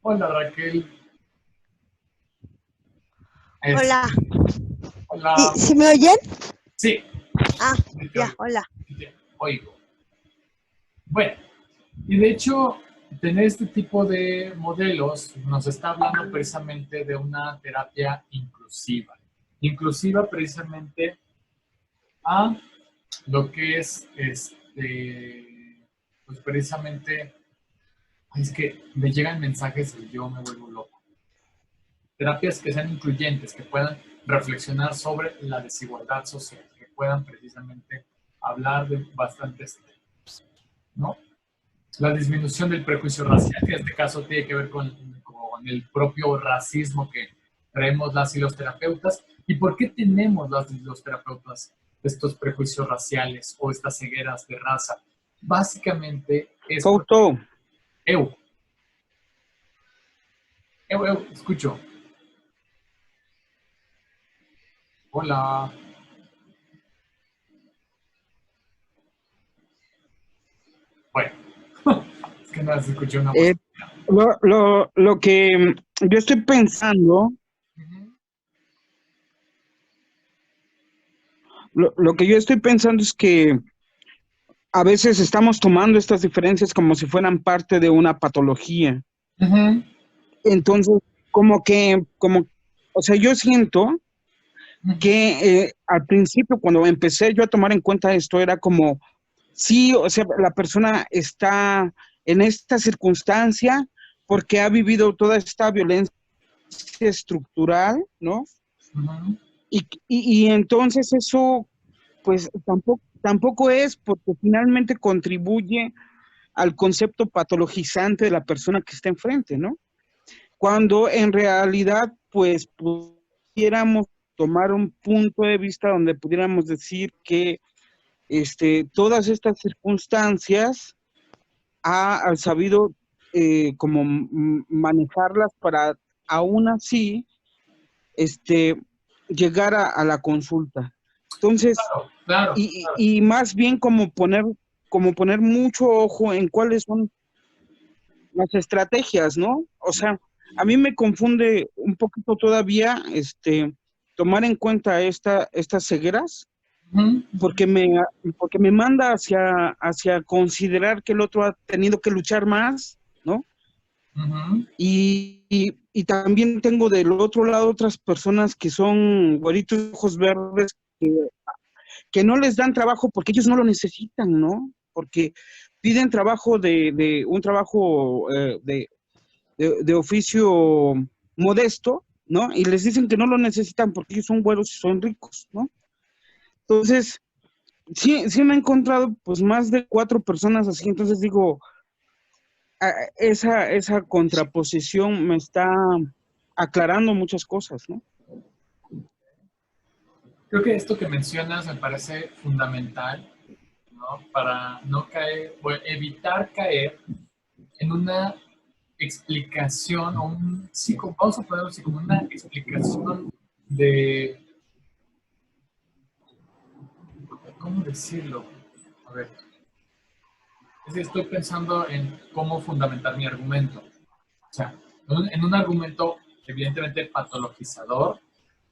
[SPEAKER 1] Hola, Raquel.
[SPEAKER 4] Hola.
[SPEAKER 1] Hola.
[SPEAKER 4] ¿Sí me oyen?
[SPEAKER 1] Sí.
[SPEAKER 4] Ah,
[SPEAKER 1] Sí, te
[SPEAKER 4] ya,
[SPEAKER 1] oigo.
[SPEAKER 4] hola.
[SPEAKER 1] Sí, te oigo. Bueno, y de hecho, tener este tipo de modelos nos está hablando precisamente de una terapia inclusiva. Inclusiva precisamente a lo que es, pues precisamente, es que me llegan mensajes y yo me vuelvo loco. Terapias que sean incluyentes, que puedan reflexionar sobre la desigualdad social, que puedan precisamente hablar de bastantes temas, ¿no? La disminución del prejuicio racial, que en este caso tiene que ver con el propio racismo que traemos las y los terapeutas. ¿Y por qué tenemos las y los terapeutas estos prejuicios raciales o estas cegueras de raza? Básicamente es...
[SPEAKER 5] Fausto.
[SPEAKER 1] Escucho. Hola. Bueno, es que nada, se escuchó una voz.
[SPEAKER 5] Lo que yo estoy pensando, lo que yo estoy pensando es que a veces estamos tomando estas diferencias como si fueran parte de una patología. Entonces, o sea, yo siento que al principio, cuando empecé yo a tomar en cuenta esto, era como, sí, o sea, la persona está en esta circunstancia porque ha vivido toda esta violencia estructural, ¿no? Y entonces eso, pues, tampoco es, porque finalmente contribuye al concepto patologizante de la persona que está enfrente, ¿no? Cuando en realidad, pues, pudiéramos tomar un punto de vista donde pudiéramos decir que todas estas circunstancias ha sabido como manejarlas para aún así llegar a la consulta. Entonces,
[SPEAKER 1] claro.
[SPEAKER 5] Y más bien como poner mucho ojo en cuáles son las estrategias, ¿no? O sea, a mí me confunde un poquito todavía tomar en cuenta estas cegueras, porque me manda hacia considerar que el otro ha tenido que luchar más, ¿no? Y también tengo del otro lado otras personas que son güeritos, ojos verdes, que no les dan trabajo porque ellos no lo necesitan, ¿no? Porque piden trabajo de un trabajo de oficio modesto, ¿no? Y les dicen que no lo necesitan porque ellos son güeros y son ricos, ¿no? Entonces, sí me he encontrado pues más de 4 personas así, entonces digo, esa contraposición me está aclarando muchas cosas, ¿no?
[SPEAKER 1] Creo que esto que mencionas me parece fundamental, ¿no? Para no caer, o evitar caer en una explicación o un, sí, vamos a ponerlo así, como una explicación de, ¿cómo decirlo? A ver, es que estoy pensando en cómo fundamentar mi argumento. O sea, en un argumento evidentemente patologizador,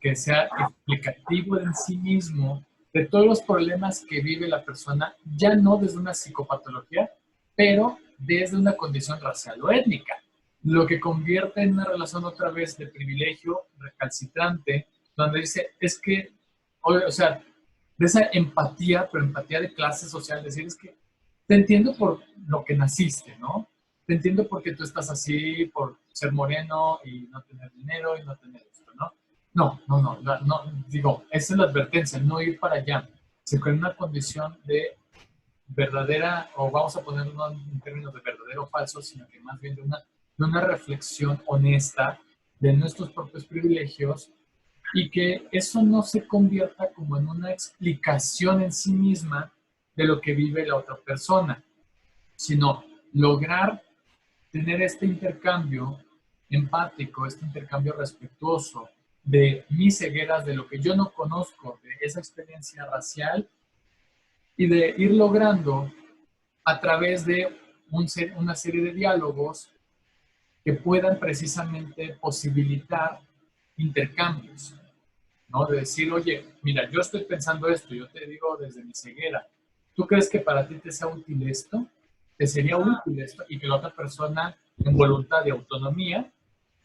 [SPEAKER 1] que sea explicativo en sí mismo de todos los problemas que vive la persona, ya no desde una psicopatología, pero desde una condición racial o étnica, lo que convierte en una relación otra vez de privilegio recalcitrante, donde dice, es que, o sea, de esa empatía, pero empatía de clase social, decir, es que te entiendo por lo que naciste, ¿no? Te entiendo porque tú estás así, por ser moreno y no tener dinero y no tener esto, ¿no? No, digo, esa es la advertencia, no ir para allá, sino en una condición de verdadera, o vamos a ponerlo no en términos de verdadero o falso, sino que más bien de una reflexión honesta de nuestros propios privilegios y que eso no se convierta como en una explicación en sí misma de lo que vive la otra persona, sino lograr tener este intercambio empático, este intercambio respetuoso de mis cegueras, de lo que yo no conozco, de esa experiencia racial y de ir logrando a través de una serie de diálogos que puedan precisamente posibilitar intercambios, ¿no? De decir, oye, mira, yo estoy pensando esto, yo te digo desde mi ceguera, ¿tú crees que para ti te sea útil esto? ¿Te sería útil esto? Y que la otra persona, en voluntad de autonomía,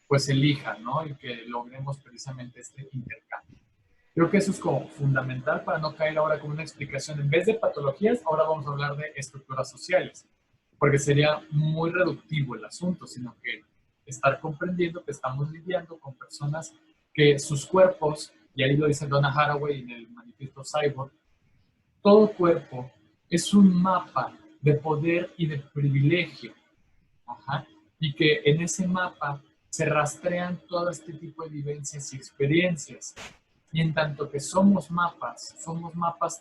[SPEAKER 1] pues elija, ¿no? Y que logremos precisamente este intercambio. Creo que eso es como fundamental para no caer ahora con una explicación. En vez de patologías, ahora vamos a hablar de estructuras sociales, porque sería muy reductivo el asunto, sino que estar comprendiendo que estamos lidiando con personas que sus cuerpos, y ahí lo dice Donna Haraway en el manifiesto Cyborg, todo cuerpo es un mapa de poder y de privilegio. Ajá. Y que en ese mapa se rastrean todo este tipo de vivencias y experiencias. Y en tanto que somos mapas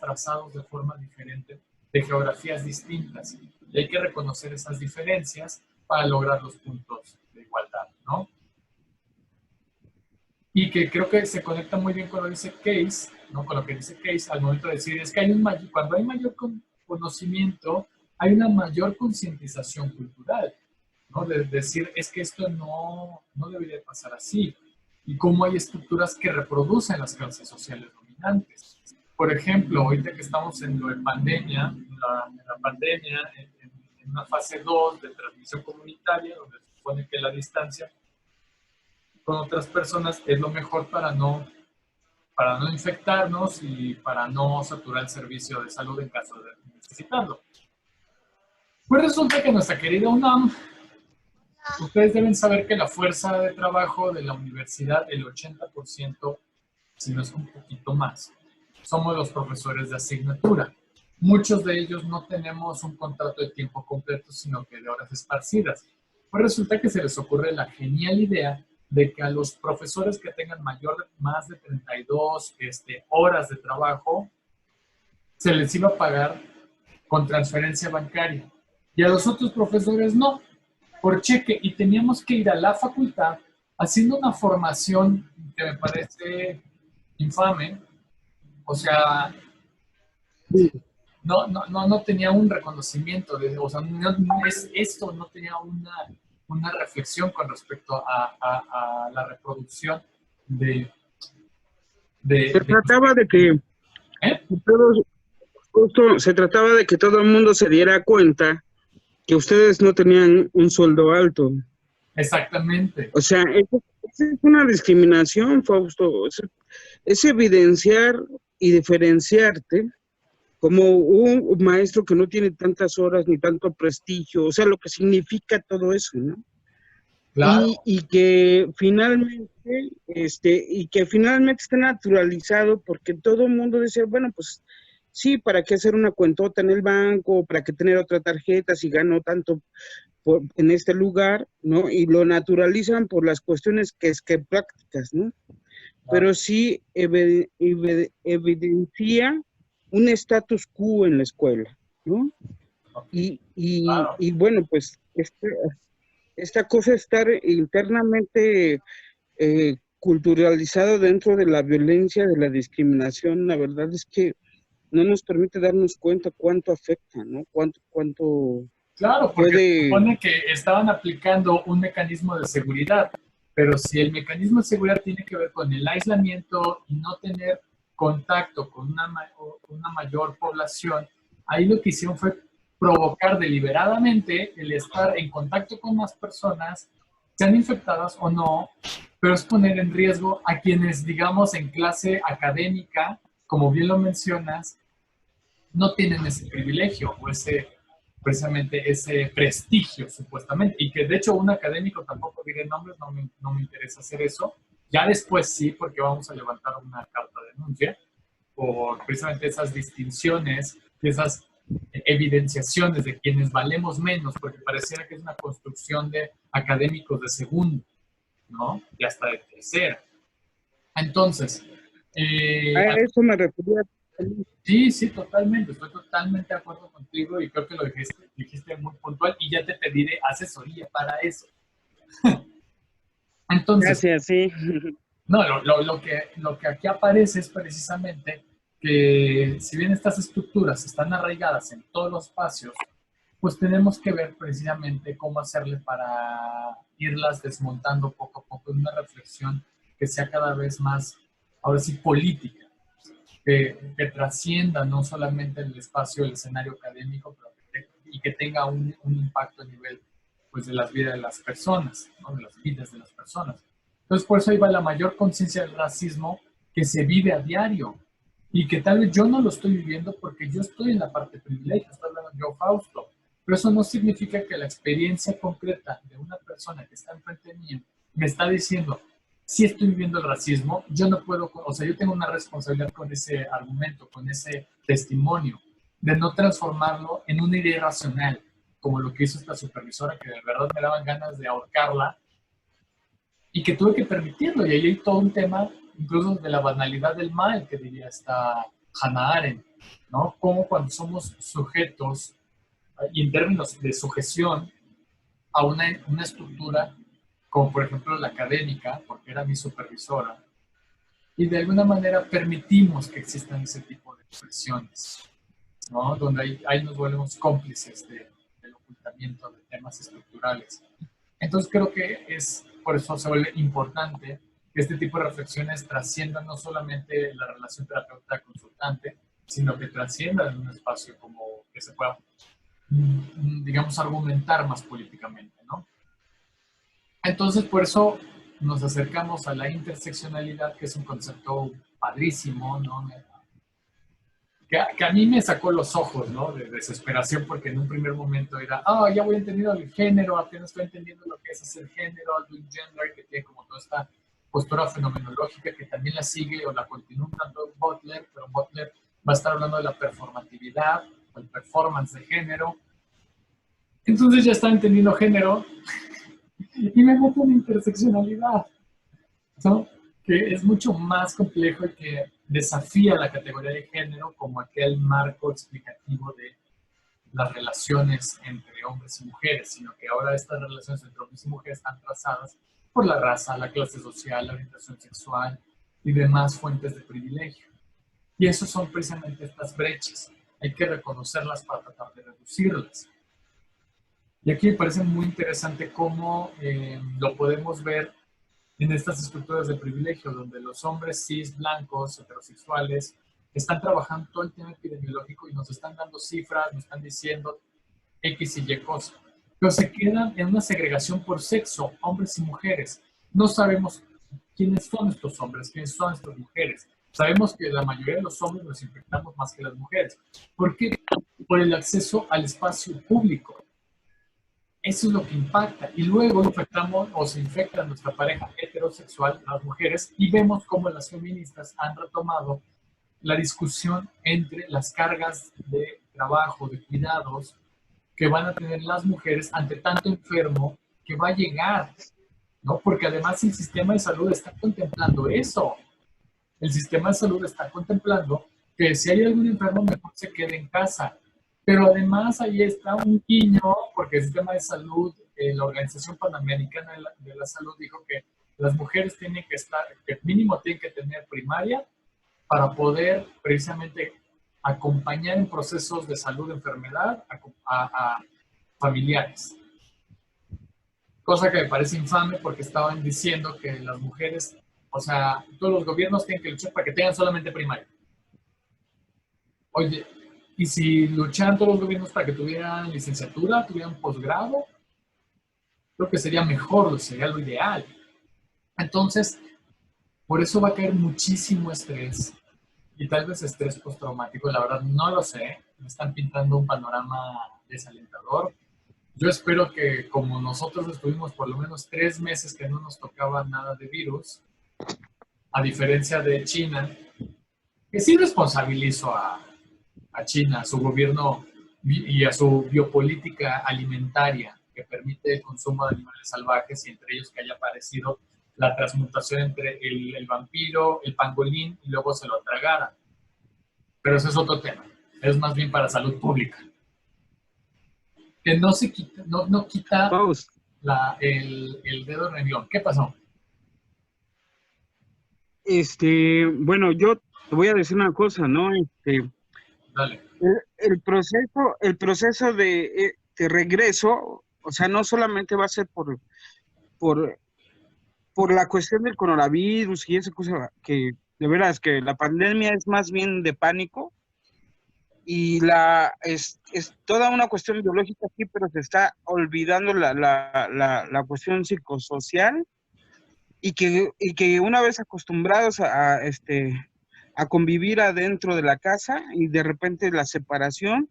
[SPEAKER 1] trazados de forma diferente, de geografías distintas. Y hay que reconocer esas diferencias para lograr los puntos de igualdad, ¿no? Y que creo que se conecta muy bien con lo que dice Case, ¿no? Con lo que dice Case al momento de decir, es que hay cuando hay mayor conocimiento, hay una mayor concientización cultural, ¿no? De decir, es que esto no debería pasar así. Y cómo hay estructuras que reproducen las clases sociales dominantes. Por ejemplo, ahorita que estamos en lo de pandemia, en la pandemia, en una fase 2 de transmisión comunitaria, donde se supone que la distancia con otras personas es lo mejor para no infectarnos y para no saturar el servicio de salud en caso de necesitarlo. Pues resulta que nuestra querida UNAM, ustedes deben saber que la fuerza de trabajo de la universidad, el 80%, si no es un poquito más, somos los profesores de asignatura. Muchos de ellos no tenemos un contrato de tiempo completo, sino que de horas esparcidas. Pues resulta que se les ocurre la genial idea de que a los profesores que tengan más de 32 horas de trabajo, se les iba a pagar con transferencia bancaria. Y a los otros profesores no, por cheque. Y teníamos que ir a la facultad haciendo una formación que me parece infame. O sea, no tenía un reconocimiento, o sea, esto no tenía una reflexión con respecto a la reproducción
[SPEAKER 5] se trataba de que se trataba de que todo el mundo se diera cuenta que ustedes no tenían un sueldo alto.
[SPEAKER 1] Exactamente.
[SPEAKER 5] O sea, esa es una discriminación, Fausto. Es evidenciar y diferenciarte como un maestro que no tiene tantas horas ni tanto prestigio, o sea, lo que significa todo eso, ¿no?
[SPEAKER 1] Claro.
[SPEAKER 5] Y que finalmente está naturalizado porque todo el mundo dice, bueno, pues sí, ¿para qué hacer una cuentota en el banco? ¿Para qué tener otra tarjeta si gano tanto en este lugar? ¿No? Y lo naturalizan por las cuestiones que prácticas, ¿no? pero sí evidencia un status quo en la escuela, ¿no? Y bueno, pues esta cosa de estar internamente culturalizado dentro de la violencia, de la discriminación, la verdad es que no nos permite darnos cuenta cuánto afecta, ¿no? Cuánto
[SPEAKER 1] Claro, porque se
[SPEAKER 5] puede...
[SPEAKER 1] supone que estaban aplicando un mecanismo de seguridad, pero si el mecanismo de seguridad tiene que ver con el aislamiento y no tener contacto con una mayor población, ahí lo que hicieron fue provocar deliberadamente el estar en contacto con más personas, sean infectadas o no, pero es poner en riesgo a quienes, digamos, en clase académica, como bien lo mencionas, no tienen ese privilegio o precisamente ese prestigio, supuestamente. Y que de hecho un académico, tampoco diré nombres, no me interesa hacer eso. Ya después sí, porque vamos a levantar una carta de denuncia por precisamente esas distinciones y esas evidenciaciones de quienes valemos menos, porque pareciera que es una construcción de académicos de segundo, ¿no? Y hasta de tercera. Entonces...
[SPEAKER 5] a eso me refería.
[SPEAKER 1] Sí, totalmente. Estoy totalmente de acuerdo contigo y creo que lo dijiste muy puntual y ya te pediré asesoría para eso. Entonces,
[SPEAKER 5] Gracias, sí.
[SPEAKER 1] no, lo que aquí aparece es precisamente que si bien estas estructuras están arraigadas en todos los espacios, pues tenemos que ver precisamente cómo hacerle para irlas desmontando poco a poco en una reflexión que sea cada vez más, ahora sí, política. Que trascienda no solamente el espacio, el escenario académico, pero y que tenga un impacto a nivel pues, de las vidas de las personas, ¿no? De las vidas de las personas. Entonces, por eso ahí va la mayor conciencia del racismo que se vive a diario y que tal vez yo no lo estoy viviendo porque yo estoy en la parte privilegiada, estoy hablando yo, Fausto, pero eso no significa que la experiencia concreta de una persona que está enfrente mío me está diciendo, si estoy viviendo el racismo, yo no puedo, o sea, yo tengo una responsabilidad con ese argumento, con ese testimonio, de no transformarlo en una idea irracional, como lo que hizo esta supervisora, que de verdad me daban ganas de ahorcarla, y que tuve que permitirlo, y ahí hay todo un tema, incluso de la banalidad del mal, que diría esta Hannah Arendt, ¿no? Como cuando somos sujetos, y en términos de sujeción, a una estructura, como por ejemplo la académica, porque era mi supervisora, y de alguna manera permitimos que existan ese tipo de expresiones, ¿no? Donde ahí nos volvemos cómplices del ocultamiento de temas estructurales. Entonces creo que por eso se vuelve importante que este tipo de reflexiones trasciendan no solamente la relación terapeuta-consultante, sino que trasciendan en un espacio como que se pueda, digamos, argumentar más políticamente, ¿no? Entonces, por eso nos acercamos a la interseccionalidad, que es un concepto padrísimo, ¿no? Que a mí me sacó los ojos, ¿no? De desesperación, porque en un primer momento era, ya voy entendiendo el género, apenas estoy entendiendo lo que es hacer género, el gender, que tiene como toda esta postura fenomenológica que también la sigue o la continúa dando Butler, pero Butler va a estar hablando de la performatividad, o el performance de género. Entonces ya estaba entendiendo género, y me meto en interseccionalidad, ¿no? Que es mucho más complejo y que desafía la categoría de género como aquel marco explicativo de las relaciones entre hombres y mujeres, sino que ahora estas relaciones entre hombres y mujeres están trazadas por la raza, la clase social, la orientación sexual y demás fuentes de privilegio. Y eso son precisamente estas brechas. Hay que reconocerlas para tratar de reducirlas. Y aquí me parece muy interesante cómo lo podemos ver en estas estructuras de privilegio, donde los hombres cis, blancos, heterosexuales, están trabajando todo el tema epidemiológico y nos están dando cifras, nos están diciendo X y Y cosas. Pero se quedan en una segregación por sexo, hombres y mujeres. No sabemos quiénes son estos hombres, quiénes son estas mujeres. Sabemos que la mayoría de los hombres nos infectamos más que las mujeres. ¿Por qué? Por el acceso al espacio público. Eso es lo que impacta. Y luego infectamos o se infecta nuestra pareja heterosexual, las mujeres, y vemos cómo las feministas han retomado la discusión entre las cargas de trabajo, de cuidados que van a tener las mujeres ante tanto enfermo que va a llegar, ¿no? Porque además el sistema de salud está contemplando eso. el sistema de salud está contemplando que si hay algún enfermo, mejor se quede en casa. Pero además ahí está un guiño, porque el sistema de salud, la Organización Panamericana de la Salud dijo que las mujeres tienen que estar, que mínimo tienen que tener primaria para poder precisamente acompañar en procesos de salud, de enfermedad a familiares. Cosa que me parece infame porque estaban diciendo que las mujeres, o sea, todos los gobiernos tienen que luchar para que tengan solamente primaria. Oye, y si lucharan todos los gobiernos para que tuvieran licenciatura, tuvieran posgrado, creo que sería mejor, sería lo ideal. Entonces, por eso va a caer muchísimo estrés y tal vez estrés postraumático. La verdad, no lo sé. Me están pintando un panorama desalentador. Yo espero que como nosotros estuvimos por lo menos 3 meses que no nos tocaba nada de virus, a diferencia de China, que sí responsabilizo a China, a su gobierno y a su biopolítica alimentaria que permite el consumo de animales salvajes y entre ellos que haya aparecido la transmutación entre el vampiro, el pangolín y luego se lo tragara. Pero ese es otro tema. Es más bien para salud pública. Que no se quita, no quita el dedo renglón. ¿Qué pasó?
[SPEAKER 5] Bueno, yo te voy a decir una cosa, ¿no?
[SPEAKER 1] Dale.
[SPEAKER 5] El proceso de regreso, o sea, no solamente va a ser por la cuestión del coronavirus y esa cosa que, de veras, que la pandemia es más bien de pánico y es toda una cuestión biológica aquí, pero se está olvidando la cuestión psicosocial y que una vez acostumbrados a convivir adentro de la casa y de repente la separación,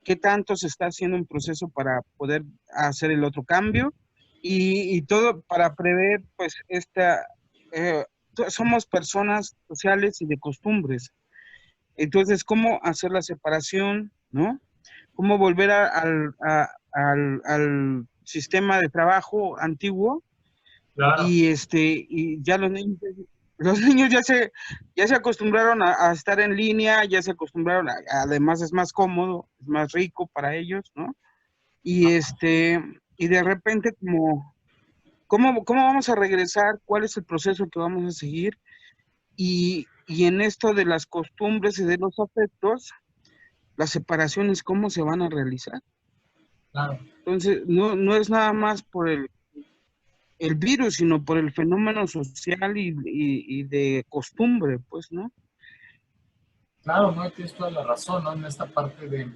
[SPEAKER 5] qué tanto se está haciendo un proceso para poder hacer el otro cambio y todo para prever, pues, somos personas sociales y de costumbres. Entonces, ¿cómo hacer la separación, no? ¿Cómo volver al sistema de trabajo antiguo?
[SPEAKER 1] Claro.
[SPEAKER 5] Y ya los niños ya se acostumbraron a estar en línea, ya se acostumbraron, además es más cómodo, es más rico para ellos, ¿no? Y de repente ¿cómo vamos a regresar? ¿Cuál es el proceso que vamos a seguir? Y en esto de las costumbres y de los afectos, las separaciones, ¿cómo se van a realizar?
[SPEAKER 1] Claro.
[SPEAKER 5] Entonces, no es nada más por el virus, sino por el fenómeno social y de costumbre, pues, ¿no?
[SPEAKER 1] Claro, no, tienes toda la razón, ¿no? En esta parte de...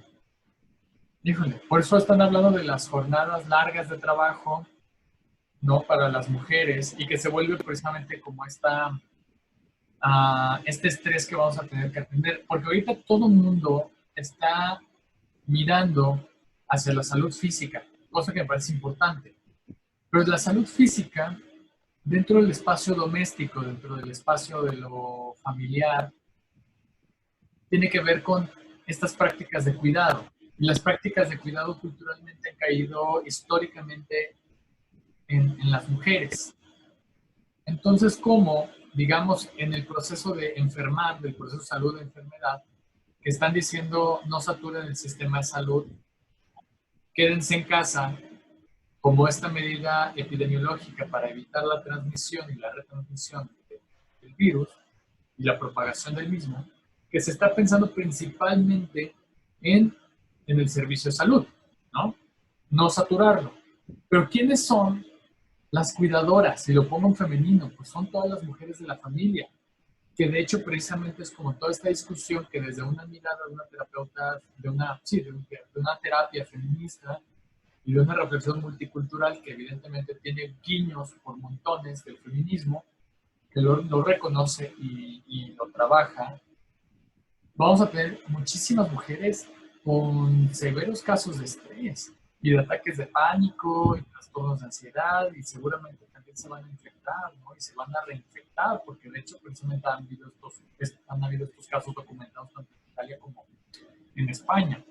[SPEAKER 1] Híjole, por eso están hablando de las jornadas largas de trabajo, ¿no? Para las mujeres y que se vuelve precisamente como este estrés que vamos a tener que atender, porque ahorita todo el mundo está mirando hacia la salud física, cosa que me parece importante. Pero la salud física, dentro del espacio doméstico, dentro del espacio de lo familiar, tiene que ver con estas prácticas de cuidado. Y las prácticas de cuidado culturalmente han caído históricamente en las mujeres. Entonces, ¿cómo, digamos, en el proceso de enfermar, del proceso de salud de enfermedad, que están diciendo no saturen el sistema de salud, quédense en casa, como esta medida epidemiológica para evitar la transmisión y la retransmisión del virus y la propagación del mismo, que se está pensando principalmente en el servicio de salud, ¿no? No saturarlo. Pero ¿quiénes son las cuidadoras? Si lo pongo en femenino, pues son todas las mujeres de la familia, que de hecho precisamente es como toda esta discusión que desde una mirada de una terapeuta, de una terapia feminista, y de una reflexión multicultural que evidentemente tiene guiños por montones del feminismo, que lo reconoce y lo trabaja, vamos a tener muchísimas mujeres con severos casos de estrés y de ataques de pánico y trastornos de ansiedad y seguramente también se van a infectar, ¿no? Y se van a reinfectar porque de hecho precisamente han habido estos casos documentados tanto en Italia como en España.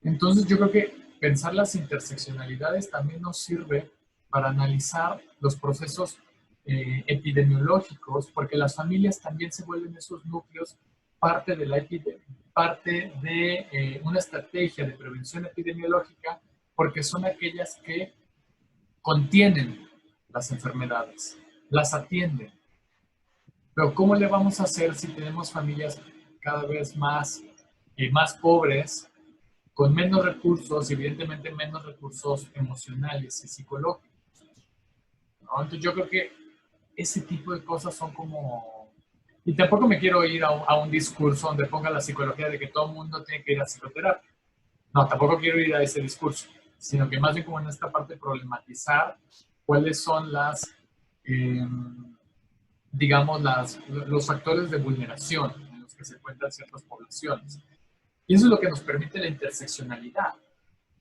[SPEAKER 1] Entonces yo creo que pensar las interseccionalidades también nos sirve para analizar los procesos epidemiológicos, porque las familias también se vuelven esos núcleos parte de una estrategia de prevención epidemiológica, porque son aquellas que contienen las enfermedades, las atienden. Pero ¿cómo le vamos a hacer si tenemos familias cada vez más pobres, con menos recursos, evidentemente menos recursos emocionales y psicológicos, ¿no? Entonces yo creo que ese tipo de cosas son como... Y tampoco me quiero ir a un discurso donde ponga la psicología de que todo el mundo tiene que ir a psicoterapia. No, tampoco quiero ir a ese discurso, sino que más bien como en esta parte problematizar cuáles son digamos, los factores de vulneración en los que se encuentran ciertas poblaciones. Y eso es lo que nos permite la interseccionalidad,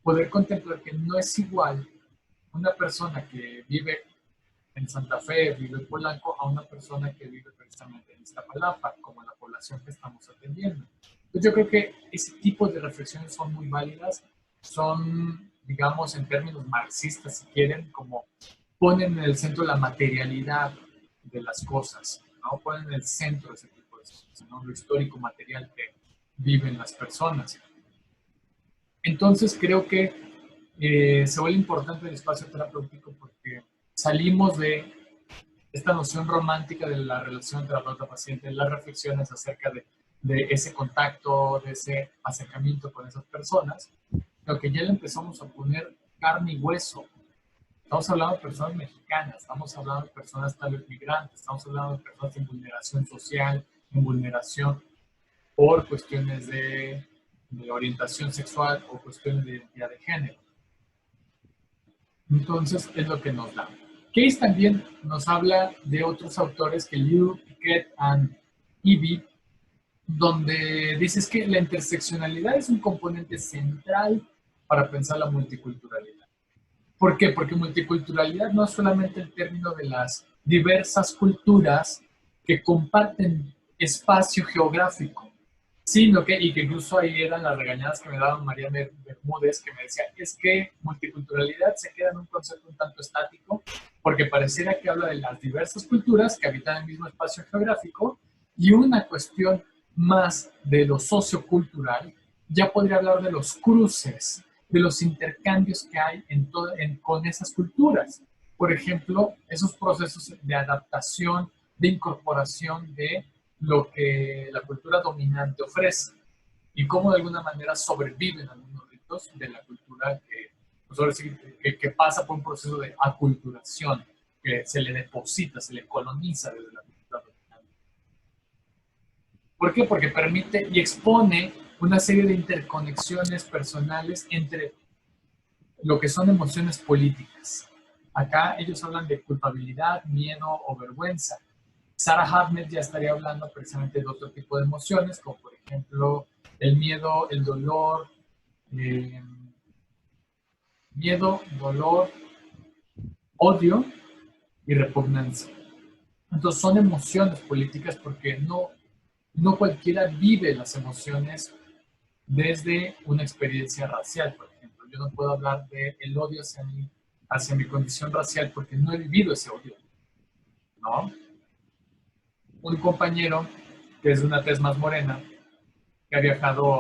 [SPEAKER 1] poder contemplar que no es igual una persona que vive en Santa Fe, vive en Polanco, a una persona que vive precisamente en Iztapalapa, como la población que estamos atendiendo. Entonces yo creo que ese tipo de reflexiones son muy válidas, son, digamos, en términos marxistas, si quieren, como ponen en el centro la materialidad de las cosas, ¿no? Ponen en el centro ese tipo de cosas, ¿no? Lo histórico material que viven las personas. Entonces creo que se vuelve importante el espacio terapéutico porque salimos de esta noción romántica de la relación terapeuta-paciente, las reflexiones acerca de ese contacto, de ese acercamiento con esas personas, lo que ya le empezamos a poner carne y hueso. Estamos hablando de personas mexicanas, estamos hablando de personas tal vez migrantes, estamos hablando de personas en vulneración social, en vulneración por cuestiones de orientación sexual o cuestiones de identidad de género. Entonces, es lo que nos da. Case también nos habla de otros autores que Liu, Piquet y Ivy, donde dices que la interseccionalidad es un componente central para pensar la multiculturalidad. ¿Por qué? Porque multiculturalidad no es solamente el término de las diversas culturas que comparten espacio geográfico, sino que, y que incluso ahí eran las regañadas que me daba María Bermúdez, que me decía, es que multiculturalidad se queda en un concepto un tanto estático, porque pareciera que habla de las diversas culturas que habitan el mismo espacio geográfico, y una cuestión más de lo sociocultural, ya podría hablar de los cruces, de los intercambios que hay con esas culturas. Por ejemplo, esos procesos de adaptación, de incorporación de lo que la cultura dominante ofrece y cómo de alguna manera sobreviven algunos ritos de la cultura que pasa por un proceso de aculturación, que se le deposita, se le coloniza desde la cultura dominante. ¿Por qué? Porque permite y expone una serie de interconexiones personales entre lo que son emociones políticas. Acá ellos hablan de culpabilidad, miedo o vergüenza. Sarah Ahmed ya estaría hablando precisamente de otro tipo de emociones, como por ejemplo el miedo, el dolor, odio y repugnancia. Entonces son emociones políticas porque no cualquiera vive las emociones desde una experiencia racial, por ejemplo. Yo no puedo hablar del odio hacia mi condición racial porque no he vivido ese odio, ¿no? Un compañero que es de una tez más morena, que ha viajado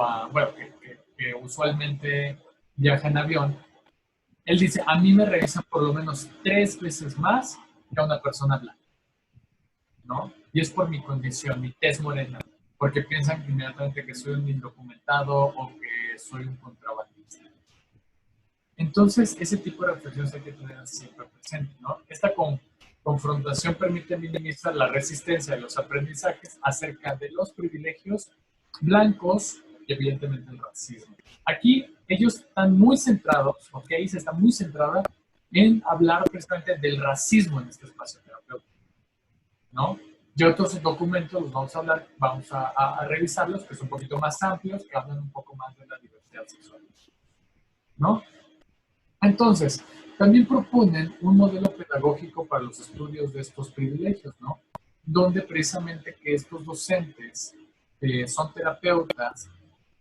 [SPEAKER 1] que usualmente viaja en avión, él dice, a mí me revisan por lo menos 3 veces más que a una persona blanca, ¿no? Y es por mi condición, mi tez morena, porque piensan inmediatamente que soy un indocumentado o que soy un contrabandista. Entonces, ese tipo de reflexiones hay que tener siempre presente, ¿no? Esta confrontación permite minimizar la resistencia de los aprendizajes acerca de los privilegios blancos y evidentemente el racismo. Aquí ellos están muy centrados, ahí se está muy centrada en hablar precisamente del racismo en este espacio terapéutico, ¿no? Y otros documentos los vamos a revisarlos, que son un poquito más amplios, que hablan un poco más de la diversidad sexual, ¿no? Entonces, también proponen un modelo pedagógico para los estudios de estos privilegios, ¿no? Donde precisamente que estos docentes son terapeutas,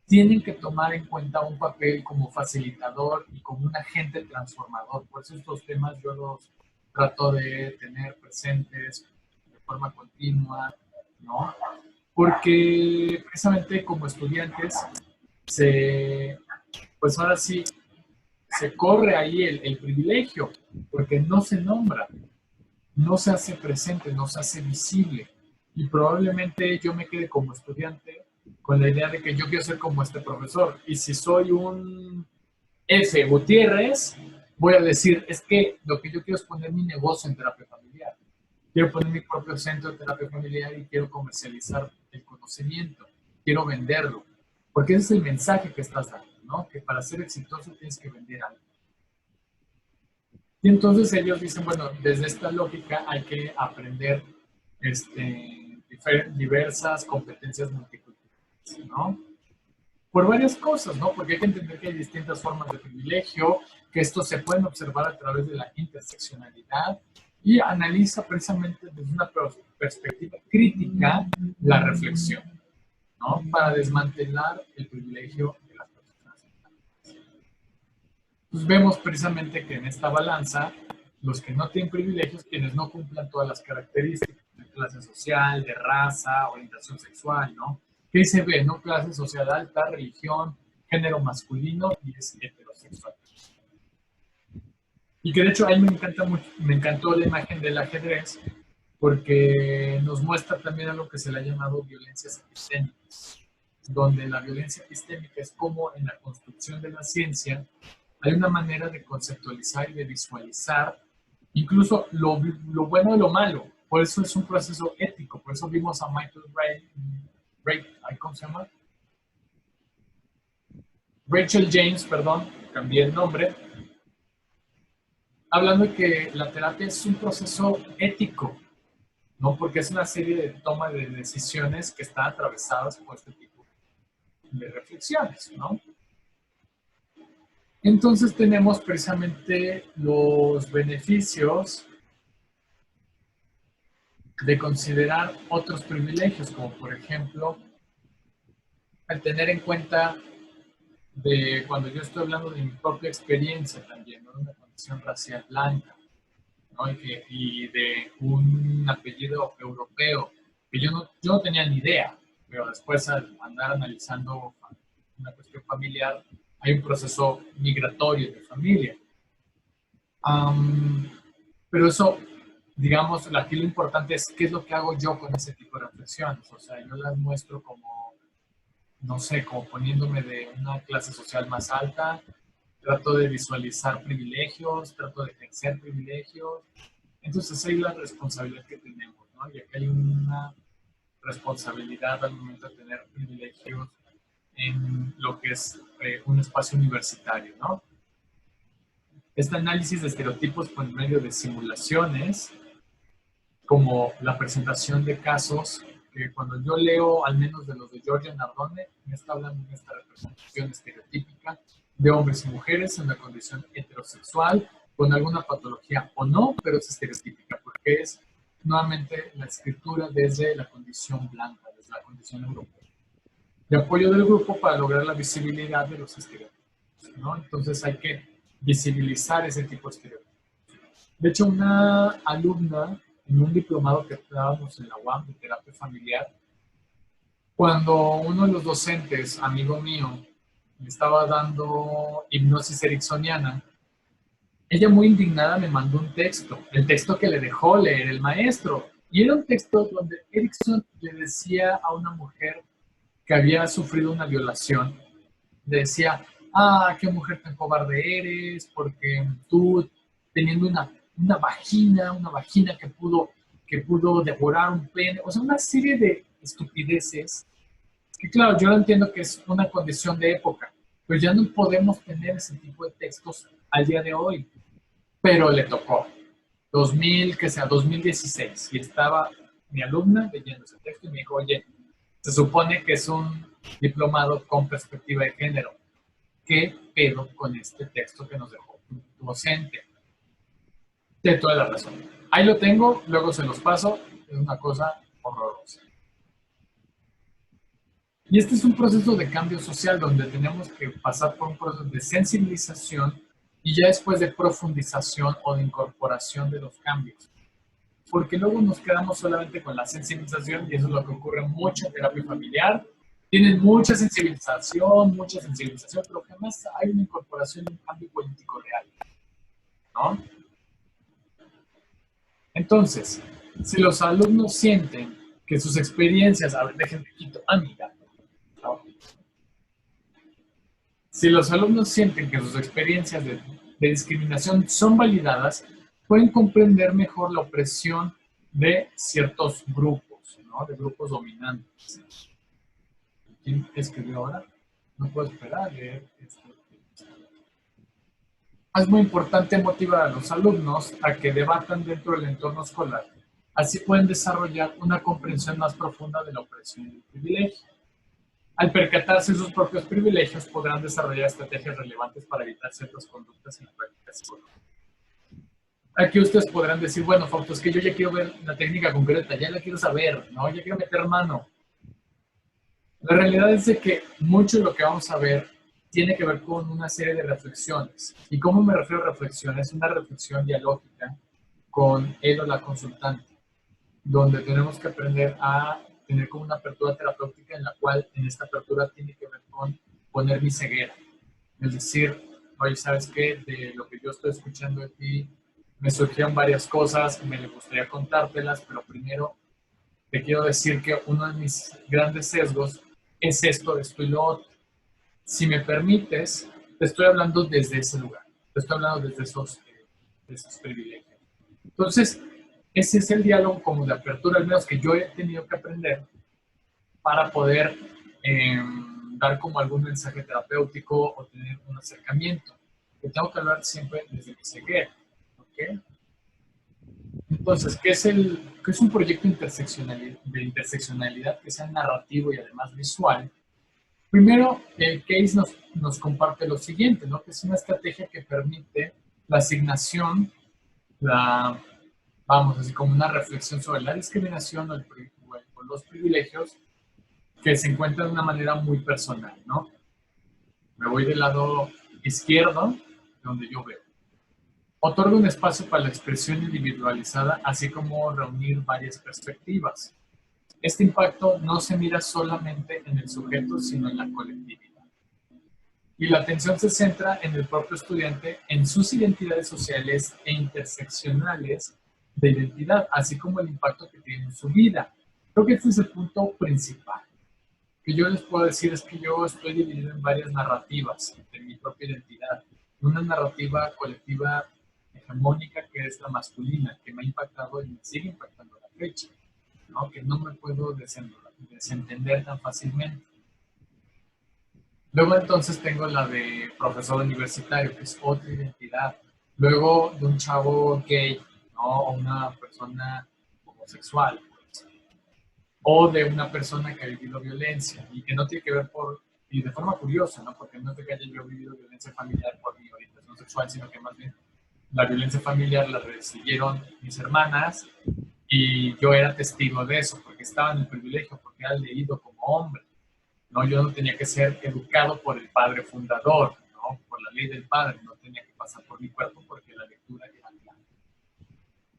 [SPEAKER 1] tienen que tomar en cuenta un papel como facilitador y como un agente transformador. Por eso estos temas yo trato de tener presentes de forma continua, ¿no? Porque precisamente como estudiantes, pues ahora sí, se corre ahí el privilegio, porque no se nombra, no se hace presente, no se hace visible. Y probablemente yo me quede como estudiante con la idea de que yo quiero ser como este profesor. Y si soy un F. Gutiérrez, voy a decir, es que lo que yo quiero es poner mi negocio en terapia familiar. Quiero poner mi propio centro de terapia familiar y quiero comercializar el conocimiento. Quiero venderlo. Porque ese es el mensaje que estás dando, ¿no? Que para ser exitoso tienes que vender algo. Y entonces ellos dicen, bueno, desde esta lógica hay que aprender diversas competencias multiculturales, ¿no? Por varias cosas, ¿no? Porque hay que entender que hay distintas formas de privilegio, que estos se pueden observar a través de la interseccionalidad y analiza precisamente desde una perspectiva crítica la reflexión, ¿no? Para desmantelar el privilegio de las personas. Pues vemos precisamente que en esta balanza, los que no tienen privilegios, quienes no cumplan todas las características de clase social, de raza, orientación sexual, ¿no? ¿Qué se ve? ¿No? Clase social alta, religión, género masculino y es heterosexual. Y que de hecho ahí me encantó la imagen del ajedrez porque nos muestra también algo que se le ha llamado violencias epistémicas, donde la violencia epistémica es como en la construcción de la ciencia hay una manera de conceptualizar y de visualizar incluso lo bueno y lo malo. Por eso es un proceso ético, por eso vimos a Michael ¿cómo se llama? Rachel James, perdón, cambié el nombre, hablando de que la terapia es un proceso ético, ¿no? Porque es una serie de toma de decisiones que están atravesadas por este tipo de reflexiones, ¿no? Entonces tenemos precisamente los beneficios de considerar otros privilegios, como por ejemplo, el tener en cuenta de cuando yo estoy hablando de mi propia experiencia también, ¿no? De una condición racial blanca, ¿no? Y de un apellido europeo, que yo no tenía ni idea, pero después al andar analizando una cuestión familiar, hay un proceso migratorio de familia. Pero eso, digamos, aquí lo importante es qué es lo que hago yo con ese tipo de reflexiones. O sea, yo las muestro como, no sé, como poniéndome de una clase social más alta, trato de visualizar privilegios, trato de ejercer privilegios. Entonces, ahí la responsabilidad que tenemos, ¿no? Y aquí hay una responsabilidad al momento de tener privilegios en lo que es un espacio universitario, ¿no? Este análisis de estereotipos por medio de simulaciones, como la presentación de casos, que cuando yo leo al menos de los de Giorgia Nardone, me está hablando de esta representación estereotípica de hombres y mujeres en una condición heterosexual, con alguna patología o no, pero es estereotípica, porque es nuevamente la escritura desde la condición blanca, desde la condición europea. De apoyo del grupo para lograr la visibilidad de los estereotipos, ¿no? Entonces hay que visibilizar ese tipo de estereotipos. De hecho, una alumna en un diplomado que dábamos en la UAM de terapia familiar, cuando uno de los docentes, amigo mío, me estaba dando hipnosis ericksoniana, ella muy indignada me mandó un texto, el texto que le dejó leer el maestro, y era un texto donde Erickson le decía a una mujer que había sufrido una violación, le decía, qué mujer tan cobarde eres, porque tú teniendo una vagina que pudo devorar un pene, o sea, una serie de estupideces, que claro, yo entiendo que es una condición de época, pero ya no podemos tener ese tipo de textos al día de hoy, pero le tocó, 2016, y estaba mi alumna leyendo ese texto y me dijo, oye, se supone que es un diplomado con perspectiva de género. ¿Qué pedo con este texto que nos dejó tu docente? Tiene toda la razón. Ahí lo tengo, luego se los paso. Es una cosa horrorosa. Y este es un proceso de cambio social donde tenemos que pasar por un proceso de sensibilización y ya después de profundización o de incorporación de los cambios. Porque luego nos quedamos solamente con la sensibilización y eso es lo que ocurre mucho en terapia familiar. Tienen mucha sensibilización, pero jamás hay una incorporación de un cambio político real, ¿no? Entonces, si los alumnos sienten que sus experiencias, a ver, déjenme quito a mi gato, ¿no? Si los alumnos sienten que sus experiencias de discriminación son validadas, pueden comprender mejor la opresión de ciertos grupos, ¿no? De grupos dominantes. ¿Quién escribió ahora? No puedo esperar a leer esto. Es muy importante motivar a los alumnos a que debatan dentro del entorno escolar. Así pueden desarrollar una comprensión más profunda de la opresión y el privilegio. Al percatarse de sus propios privilegios, podrán desarrollar estrategias relevantes para evitar ciertas conductas en la práctica escolar. Aquí ustedes podrán decir, bueno, Fausto, es que yo ya quiero ver la técnica concreta, ya la quiero saber, ¿no? Ya quiero meter mano. La realidad es de que mucho de lo que vamos a ver tiene que ver con una serie de reflexiones. ¿Y cómo me refiero a reflexiones? Una reflexión dialógica con él o la consultante, donde tenemos que aprender a tener como una apertura terapéutica en la cual en esta apertura tiene que ver con poner mi ceguera. Es decir, oye, ¿sabes qué? De lo que yo estoy escuchando de ti, me surgieron varias cosas, me gustaría contártelas, pero primero te quiero decir que uno de mis grandes sesgos es esto y lo otro. Si me permites, te estoy hablando desde ese lugar, te estoy hablando desde esos privilegios. Entonces, ese es el diálogo como de apertura, al menos que yo he tenido que aprender para poder dar como algún mensaje terapéutico o tener un acercamiento. Que tengo que hablar siempre desde mi ceguera. ¿Okay? Entonces, ¿qué es un proyecto de interseccionalidad que sea narrativo y además visual? Primero, el case nos comparte lo siguiente, ¿no? Que es una estrategia que permite la asignación, vamos, así como una reflexión sobre la discriminación o los privilegios que se encuentran de una manera muy personal, ¿no? Me voy del lado izquierdo, donde yo veo. Otorga un espacio para la expresión individualizada, así como reunir varias perspectivas. Este impacto no se mira solamente en el sujeto, sino en la colectividad. Y la atención se centra en el propio estudiante, en sus identidades sociales e interseccionales de identidad, así como el impacto que tiene en su vida. Creo que este es el punto principal. Que yo les puedo decir es que yo estoy dividido en varias narrativas de mi propia identidad. Una narrativa colectiva hegemónica que es la masculina, que me ha impactado y me sigue impactando a la fecha, ¿no? Que no me puedo desentender tan fácilmente. Luego entonces tengo la de profesor universitario, que es otra identidad. Luego de un chavo gay, ¿no? O una persona homosexual, pues. O de una persona que ha vivido violencia y que no tiene que ver y de forma curiosa, ¿no? Porque no es de que haya yo vivido violencia familiar por mi orientación sexual, sino que más bien la violencia familiar la recibieron mis hermanas y yo era testigo de eso, porque estaba en el privilegio, porque era leído como hombre, ¿no? Yo no tenía que ser educado por el padre fundador, ¿no? Por la ley del padre, no tenía que pasar por mi cuerpo porque la lectura era clara.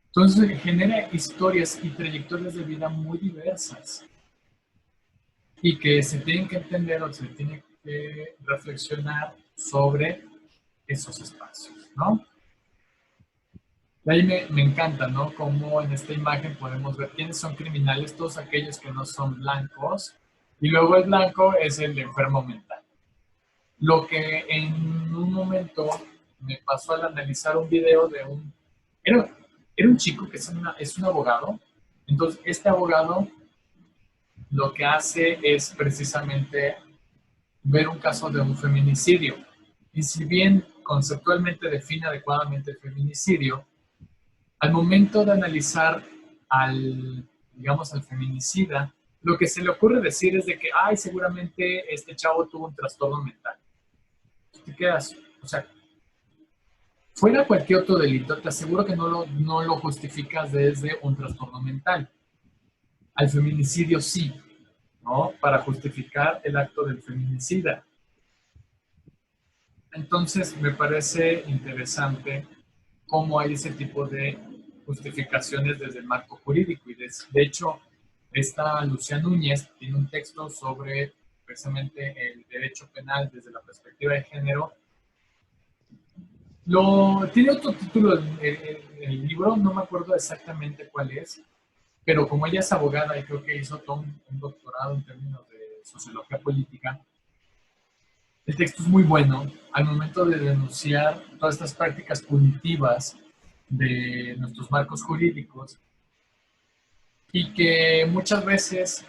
[SPEAKER 1] Entonces genera historias y trayectorias de vida muy diversas y que se tienen que entender o se tienen que reflexionar sobre esos espacios, ¿no? De ahí me encanta, ¿no? Como en esta imagen podemos ver quiénes son criminales, todos aquellos que no son blancos, y luego el blanco es el enfermo mental. Lo que en un momento me pasó al analizar un video de era un chico que es un abogado. Entonces, este abogado lo que hace es precisamente ver un caso de un feminicidio. Y si bien conceptualmente define adecuadamente el feminicidio, al momento de analizar al feminicida, lo que se le ocurre decir es de que, ay, seguramente este chavo tuvo un trastorno mental. Te quedas, o sea, fuera cualquier otro delito, te aseguro que no lo justificas desde un trastorno mental. Al feminicidio sí, ¿no? Para justificar el acto del feminicida. Entonces, me parece interesante cómo hay ese tipo de justificaciones desde el marco jurídico. Y de hecho, esta Lucía Núñez tiene un texto sobre precisamente el derecho penal desde la perspectiva de género. Tiene otro título el libro, no me acuerdo exactamente cuál es, pero como ella es abogada y creo que hizo todo un doctorado en términos de sociología política, el texto es muy bueno al momento de denunciar todas estas prácticas punitivas de nuestros marcos jurídicos y que muchas veces,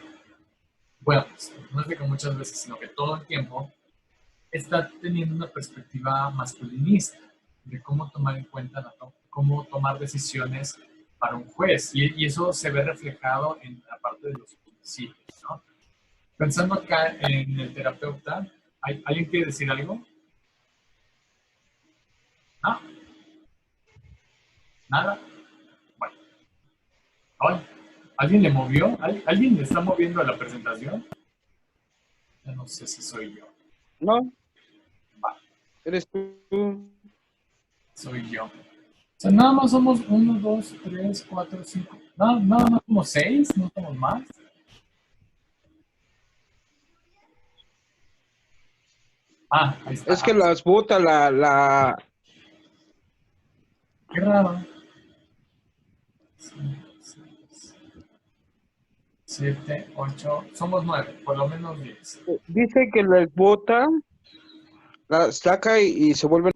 [SPEAKER 1] bueno, pues, no es de que muchas veces, sino que todo el tiempo está teniendo una perspectiva masculinista de cómo tomar en cuenta, cómo tomar decisiones para un juez. Y eso se ve reflejado en la parte de los homicidios, ¿no? Pensando acá en el terapeuta, ¿alguien quiere decir algo? ¿No? ¿Nada? Bueno. Ay, ¿alguien le movió? ¿Alguien le está moviendo a la presentación? Ya no sé si soy yo.
[SPEAKER 5] No,
[SPEAKER 1] Va,
[SPEAKER 5] eres tú.
[SPEAKER 1] soy yo. O sea, nada más somos 1, 2, 3, 4, 5. No, como 6, no somos más. Ah, ahí está.
[SPEAKER 5] Es que las bota la...
[SPEAKER 1] Qué raro. 7, 8, somos 9, por lo menos 10.
[SPEAKER 5] Dice que las bota, las saca y se vuelven...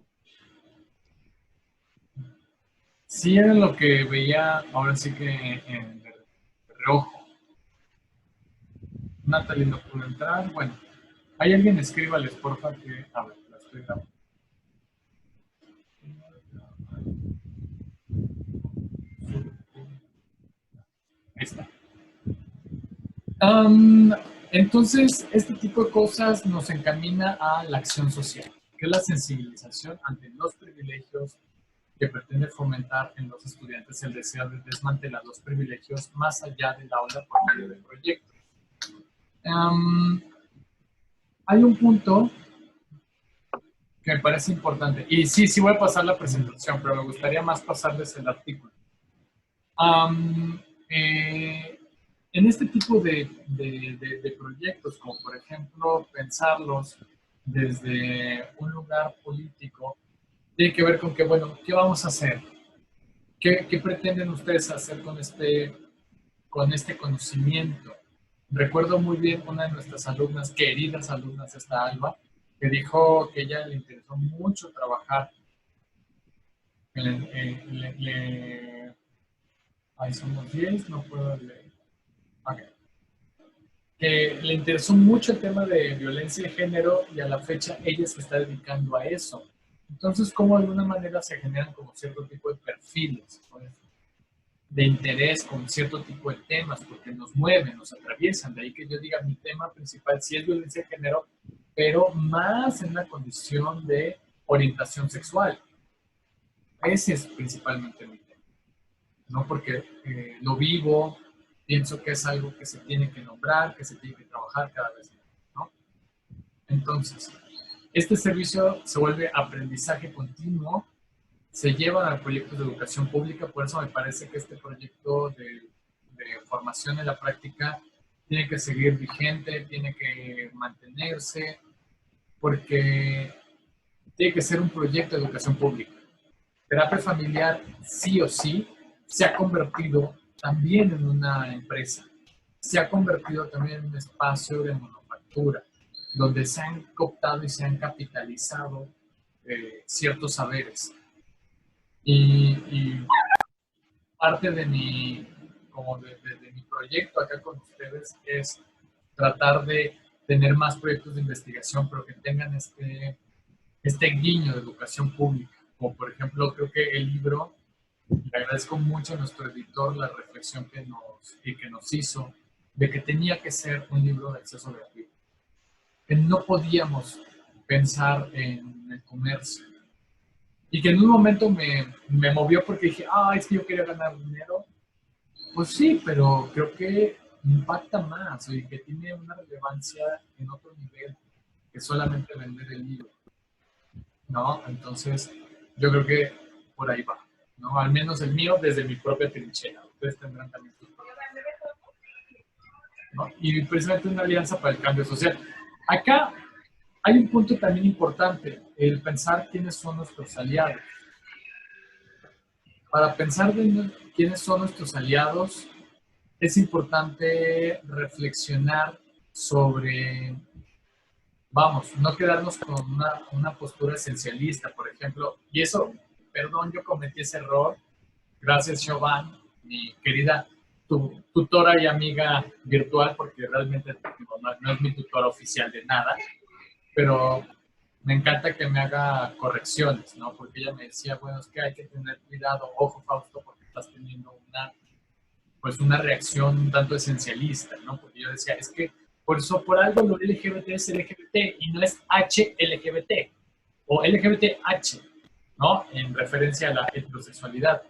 [SPEAKER 1] Sí, era lo que veía ahora sí que en el reojo. Natalie no pudo entrar. Bueno, hay alguien, escríbales, porfa, que... A ver, la estoy grabando. Ahí está. Entonces, este tipo de cosas nos encamina a la acción social, que es la sensibilización ante los privilegios que pretende fomentar en los estudiantes el deseo de desmantelar los privilegios más allá del aula por medio del proyecto. Hay un punto que me parece importante, y sí voy a pasar la presentación, pero me gustaría más pasarles el artículo. En este tipo de proyectos, como por ejemplo pensarlos desde un lugar político, tiene que ver con que, bueno, ¿qué vamos a hacer? ¿Qué pretenden ustedes hacer con este conocimiento? Recuerdo muy bien una de nuestras alumnas, queridas alumnas, esta Alba, que dijo que a ella le interesó mucho trabajar. Ahí somos 10, no puedo leer. Okay. Que le interesó mucho el tema de violencia de género y a la fecha ella se está dedicando a eso. Entonces, ¿cómo de alguna manera se generan como cierto tipo de perfiles, pues, de interés con cierto tipo de temas? Porque nos mueven, nos atraviesan. De ahí que yo diga, mi tema principal sí es violencia de género, pero más en una condición de orientación sexual. Ese es principalmente mi tema. ¿No? Porque lo vivo, pienso que es algo que se tiene que nombrar, que se tiene que trabajar cada vez más, ¿no? Entonces, este servicio se vuelve aprendizaje continuo, se llevan a proyectos de educación pública, por eso me parece que este proyecto de formación en la práctica tiene que seguir vigente, tiene que mantenerse, porque tiene que ser un proyecto de educación pública. Terapia familiar, sí o sí, se ha convertido también en una empresa, se ha convertido también en un espacio de manufactura, donde se han cooptado y se han capitalizado ciertos saberes. Y parte de mi proyecto acá con ustedes es tratar de tener más proyectos de investigación, pero que tengan este guiño de educación pública. Como por ejemplo, creo que el libro, le agradezco mucho a nuestro editor la reflexión que nos hizo de que tenía que ser un libro de acceso gratuito. Que no podíamos pensar en el comercio. Y que en un momento me movió porque dije, es que yo quería ganar dinero. Pues sí, pero creo que impacta más y que tiene una relevancia en otro nivel que solamente vender el libro. ¿no? Entonces, yo creo que por ahí va, ¿no? Al menos el mío desde mi propia trinchera. Ustedes tendrán también sus propias, ¿no? Y precisamente una alianza para el cambio social. Acá hay un punto también importante, el pensar quiénes son nuestros aliados. Para pensar en quiénes son nuestros aliados, es importante reflexionar sobre, vamos, no quedarnos con una postura esencialista, por ejemplo. Y eso, perdón, yo cometí ese error. Gracias, Siobhan, mi querida tutora y amiga virtual, porque realmente no es mi tutora oficial de nada, pero me encanta que me haga correcciones, ¿no? Porque ella me decía, bueno, es que hay que tener cuidado, ojo, Fausto, porque estás teniendo una reacción un tanto esencialista, ¿no? Porque yo decía, es que por algo lo LGBT es LGBT y no es HLGBT o LGBTH, ¿no? En referencia a la heterosexualidad.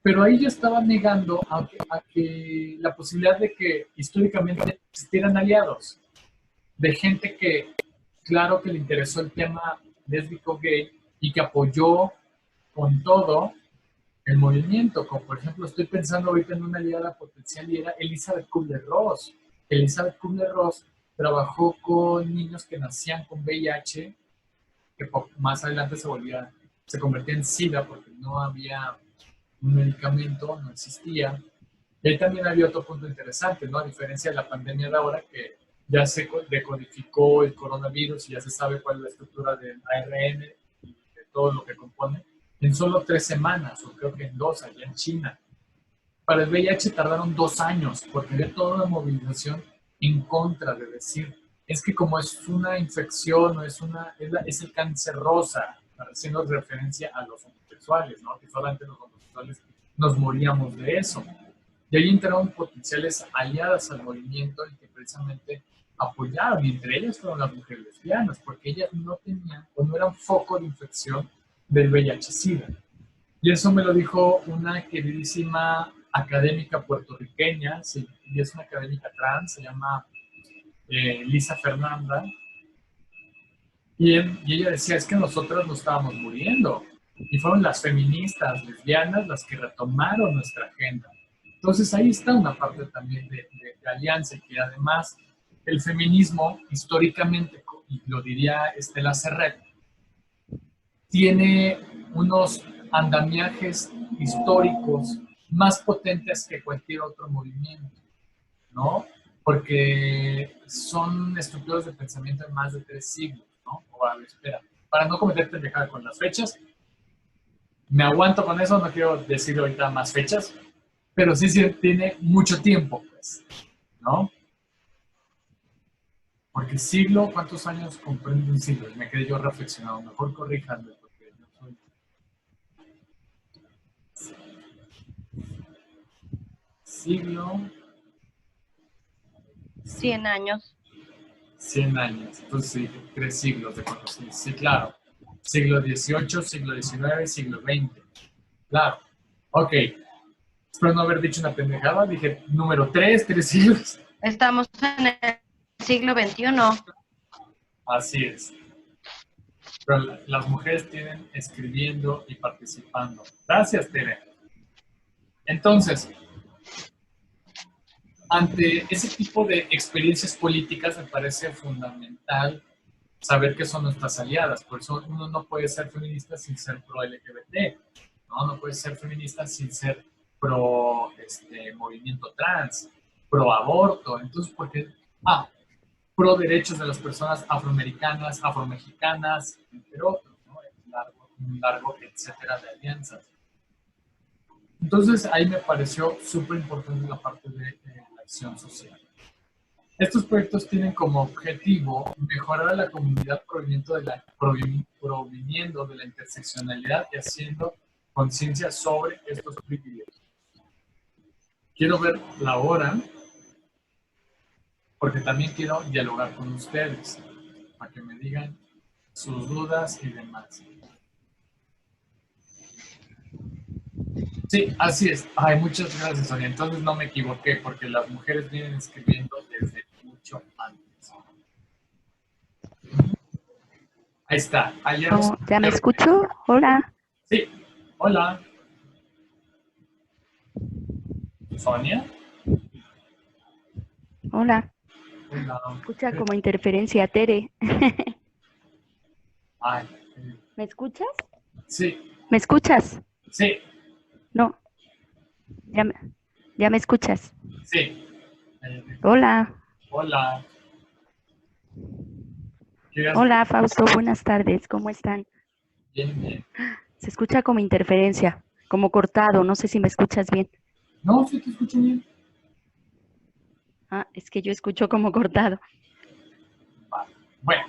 [SPEAKER 1] Pero ahí yo estaba negando a que la posibilidad de que históricamente existieran aliados, de gente que, claro que le interesó el tema lésbico gay y que apoyó con todo el movimiento, como por ejemplo estoy pensando ahorita en una aliada potencial y era Elizabeth Kubler-Ross. Elizabeth Kubler-Ross trabajó con niños que nacían con VIH, que más adelante se convertía en SIDA porque no había un medicamento, no existía. Y ahí también había otro punto interesante, ¿no? A diferencia de la pandemia de ahora, que ya se decodificó el coronavirus y ya se sabe cuál es la estructura del ARN y de todo lo que compone, en solo 3 semanas, o creo que en 2, allá en China. Para el VIH tardaron 2 años, porque había toda una movilización en contra de decir, es que como es una infección, o es el cáncer rosa, haciendo referencia a los homosexuales, ¿no? Que solamente los homosexuales nos moríamos de eso. Y ahí entraron potenciales aliadas al movimiento y que precisamente apoyaron, y entre ellas fueron las mujeres lesbianas, porque ellas no tenían o no eran foco de infección del VIH-Sida. Y eso me lo dijo una queridísima académica puertorriqueña, sí, y es una académica trans, se llama Lisa Fernanda, y ella decía, es que nosotras nos estábamos muriendo, y fueron las feministas lesbianas las que retomaron nuestra agenda. Entonces ahí está una parte también de alianza, y que además el feminismo históricamente, y lo diría Estela Serret, tiene unos andamiajes históricos más potentes que cualquier otro movimiento, ¿no? Porque son estructuras de pensamiento de más de 3 siglos, ¿no? O a ver, espera, para no cometer pendejada con las fechas, me aguanto con eso, no quiero decir ahorita más fechas, pero sí tiene mucho tiempo, pues, ¿no? Porque siglo, ¿cuántos años comprende un siglo? Y me quedé yo reflexionado, mejor corríjanme, porque yo soy... Siglo...
[SPEAKER 2] 100 años.
[SPEAKER 1] 100 años, entonces sí, 3 siglos de conocimiento. Sí, claro. Siglo XVIII, siglo XIX, siglo XX. Claro. Ok. Espero no haber dicho una pendejada. Dije número 3 siglos.
[SPEAKER 2] Estamos en el siglo XXI.
[SPEAKER 1] Así es. Pero las mujeres tienen escribiendo y participando. Gracias, Tere. Entonces, ante ese tipo de experiencias políticas me parece fundamental saber qué son nuestras aliadas. Por eso uno no puede ser feminista sin ser pro-LGBT, ¿no? No puede ser feminista sin ser pro movimiento trans, pro-aborto. Entonces, porque, pro derechos de las personas afroamericanas, afromexicanas, entre otros, ¿no? Un largo etcétera de alianzas. Entonces, ahí me pareció súper importante la parte de la acción social. Estos proyectos tienen como objetivo mejorar a la comunidad proviniendo de la interseccionalidad y haciendo conciencia sobre estos privilegios. Quiero ver la hora, porque también quiero dialogar con ustedes, para que me digan sus dudas y demás. Sí, así es. Ay, muchas gracias, Sonia. Entonces no me equivoqué, porque las mujeres vienen escribiendo desde mucho antes. Ahí está. Aliados.
[SPEAKER 6] Oh, ¿ya me escucho? Hola.
[SPEAKER 1] Sí. Hola. Sonia.
[SPEAKER 6] Hola.
[SPEAKER 1] Hola.
[SPEAKER 6] Escucha como interferencia, Tere.
[SPEAKER 1] Ay.
[SPEAKER 6] ¿Me escuchas?
[SPEAKER 1] Sí.
[SPEAKER 6] ¿Me escuchas?
[SPEAKER 1] Sí.
[SPEAKER 6] No. Ya me escuchas.
[SPEAKER 1] Sí.
[SPEAKER 6] Hola.
[SPEAKER 1] Hola.
[SPEAKER 6] Hola, Fausto. Buenas tardes. ¿Cómo están?
[SPEAKER 1] Bien, bien.
[SPEAKER 6] Se escucha como interferencia, como cortado. No sé si me escuchas bien.
[SPEAKER 1] No, sí te escucho bien.
[SPEAKER 6] Ah, es que yo escucho como cortado.
[SPEAKER 1] Vale. Bueno.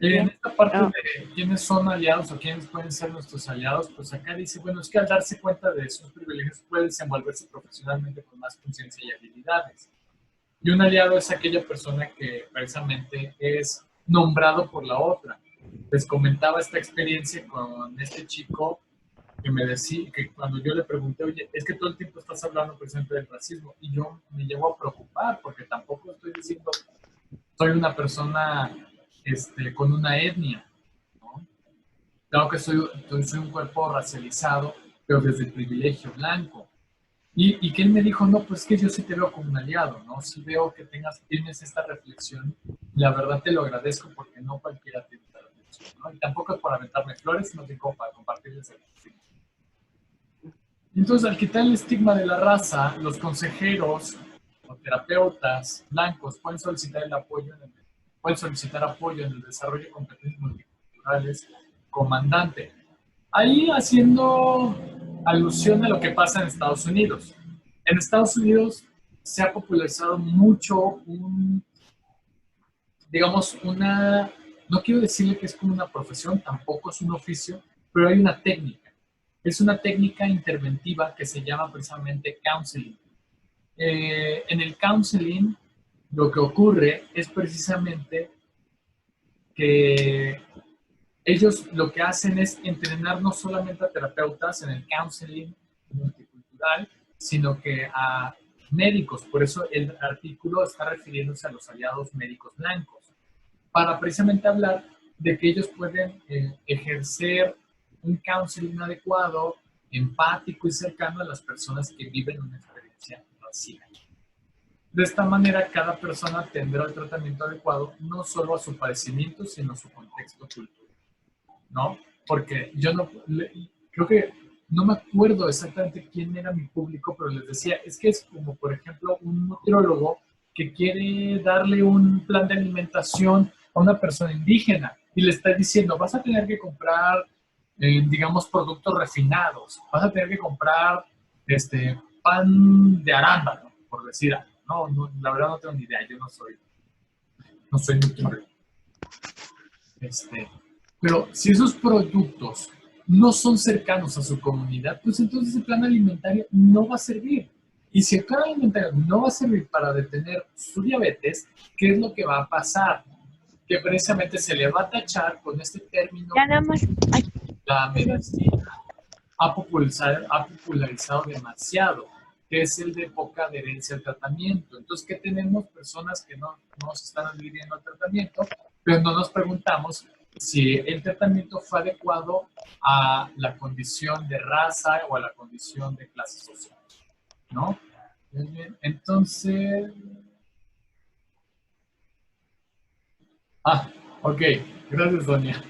[SPEAKER 6] Bien.
[SPEAKER 1] En esta parte
[SPEAKER 6] Oh.
[SPEAKER 1] de quiénes son aliados o quiénes pueden ser nuestros aliados, pues acá dice, bueno, es que al darse cuenta de sus privilegios puede desenvolverse profesionalmente con más conciencia y habilidades. Y un aliado es aquella persona que precisamente es nombrado por la otra. Les comentaba esta experiencia con este chico que me decía, que cuando yo le pregunté, oye, es que todo el tiempo estás hablando precisamente del racismo, y yo me llevo a preocupar porque tampoco estoy diciendo soy una persona con una etnia, ¿no? Claro que soy un cuerpo racializado, pero desde el privilegio blanco. Y que él me dijo, no, pues que yo sí te veo como un aliado, ¿no? Sí veo que tienes esta reflexión, la verdad te lo agradezco porque no cualquiera tiene esta reflexión, ¿no? Y tampoco es por aventarme flores, sino que como para compartirles el estigma. Entonces, al quitar el estigma de la raza, los consejeros o terapeutas blancos pueden solicitar apoyo en el desarrollo de competencias multiculturales comandante. Ahí haciendo alusión a lo que pasa en Estados Unidos. En Estados Unidos se ha popularizado mucho no quiero decirle que es como una profesión, tampoco es un oficio, pero hay una técnica. Es una técnica interventiva que se llama precisamente counseling. En el counseling, lo que ocurre es precisamente que ellos lo que hacen es entrenar no solamente a terapeutas en el counseling multicultural, sino que a médicos. Por eso el artículo está refiriéndose a los aliados médicos blancos, para precisamente hablar de que ellos pueden ejercer un counseling adecuado, empático y cercano a las personas que viven una experiencia racial. De esta manera, cada persona tendrá el tratamiento adecuado no solo a su padecimiento, sino a su contexto cultural, ¿no? Porque yo creo que no me acuerdo exactamente quién era mi público, pero les decía, es que es como, por ejemplo, un nutriólogo que quiere darle un plan de alimentación a una persona indígena y le está diciendo, vas a tener que comprar, digamos, productos refinados, vas a tener que comprar pan de arándano, por decir algo. No, la verdad no tengo ni idea, yo no soy nutriólogo. Pero si esos productos no son cercanos a su comunidad, pues entonces el plan alimentario no va a servir. Y si el plan alimentario no va a servir para detener su diabetes, ¿qué es lo que va a pasar? Que precisamente se le va a tachar con este término.
[SPEAKER 4] Ya nada más. Ay.
[SPEAKER 1] La medicina ha popularizado demasiado, que es el de poca adherencia al tratamiento. Entonces, ¿qué tenemos? Personas que no se están adhiriendo al tratamiento, pero no nos preguntamos si el tratamiento fue adecuado a la condición de raza o a la condición de clase social, ¿no? Bien. Entonces... ok. Gracias, Doña.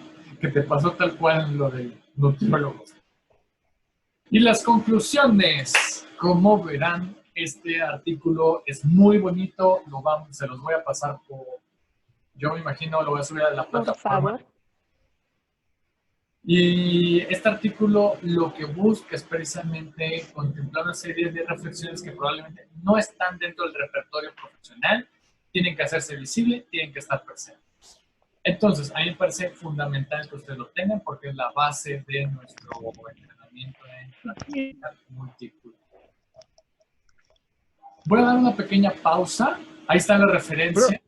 [SPEAKER 1] Que te pasó tal cual lo del nutriólogo. Y las conclusiones. Como verán, este artículo es muy bonito. Se los voy a pasar yo me imagino, lo voy a subir a la plataforma.
[SPEAKER 6] Por favor.
[SPEAKER 1] Y este artículo lo que busca es precisamente contemplar una serie de reflexiones que probablemente no están dentro del repertorio profesional, tienen que hacerse visibles, tienen que estar presentes. Entonces, a mí me parece fundamental que ustedes lo tengan porque es la base de nuestro entrenamiento en platicidad multicultural. Voy a dar una pequeña pausa. Ahí está la referencia.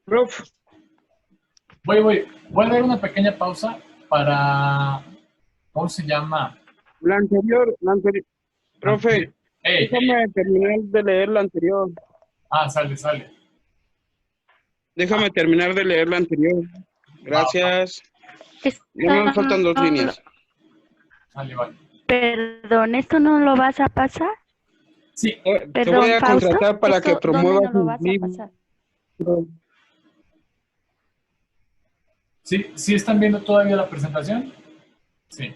[SPEAKER 1] Voy a dar una pequeña pausa para... ¿Cómo se llama?
[SPEAKER 5] La anterior. Profe,
[SPEAKER 1] Hey.
[SPEAKER 5] déjame terminar de leer la anterior.
[SPEAKER 1] Sale.
[SPEAKER 5] Déjame terminar de leer la anterior. Gracias. Ya me faltan 2 líneas.
[SPEAKER 1] Vale, vale.
[SPEAKER 6] Perdón, ¿esto no lo vas a pasar?
[SPEAKER 1] Sí,
[SPEAKER 5] Te
[SPEAKER 6] Perdón,
[SPEAKER 5] voy a
[SPEAKER 6] Fausto,
[SPEAKER 5] contratar para que
[SPEAKER 6] ¿esto
[SPEAKER 5] promuevas
[SPEAKER 6] dónde no lo vas
[SPEAKER 5] mi
[SPEAKER 6] a
[SPEAKER 5] libro.
[SPEAKER 6] pasar?
[SPEAKER 1] sí, ¿sí están viendo todavía la presentación? Sí.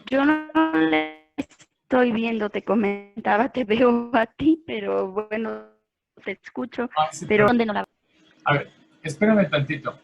[SPEAKER 6] Yo no le estoy viendo, te comentaba, te veo a ti, pero bueno, te escucho,
[SPEAKER 1] Ah, sí,
[SPEAKER 6] pero
[SPEAKER 1] perdón.
[SPEAKER 6] ¿dónde no la?
[SPEAKER 1] A ver, espérame tantito.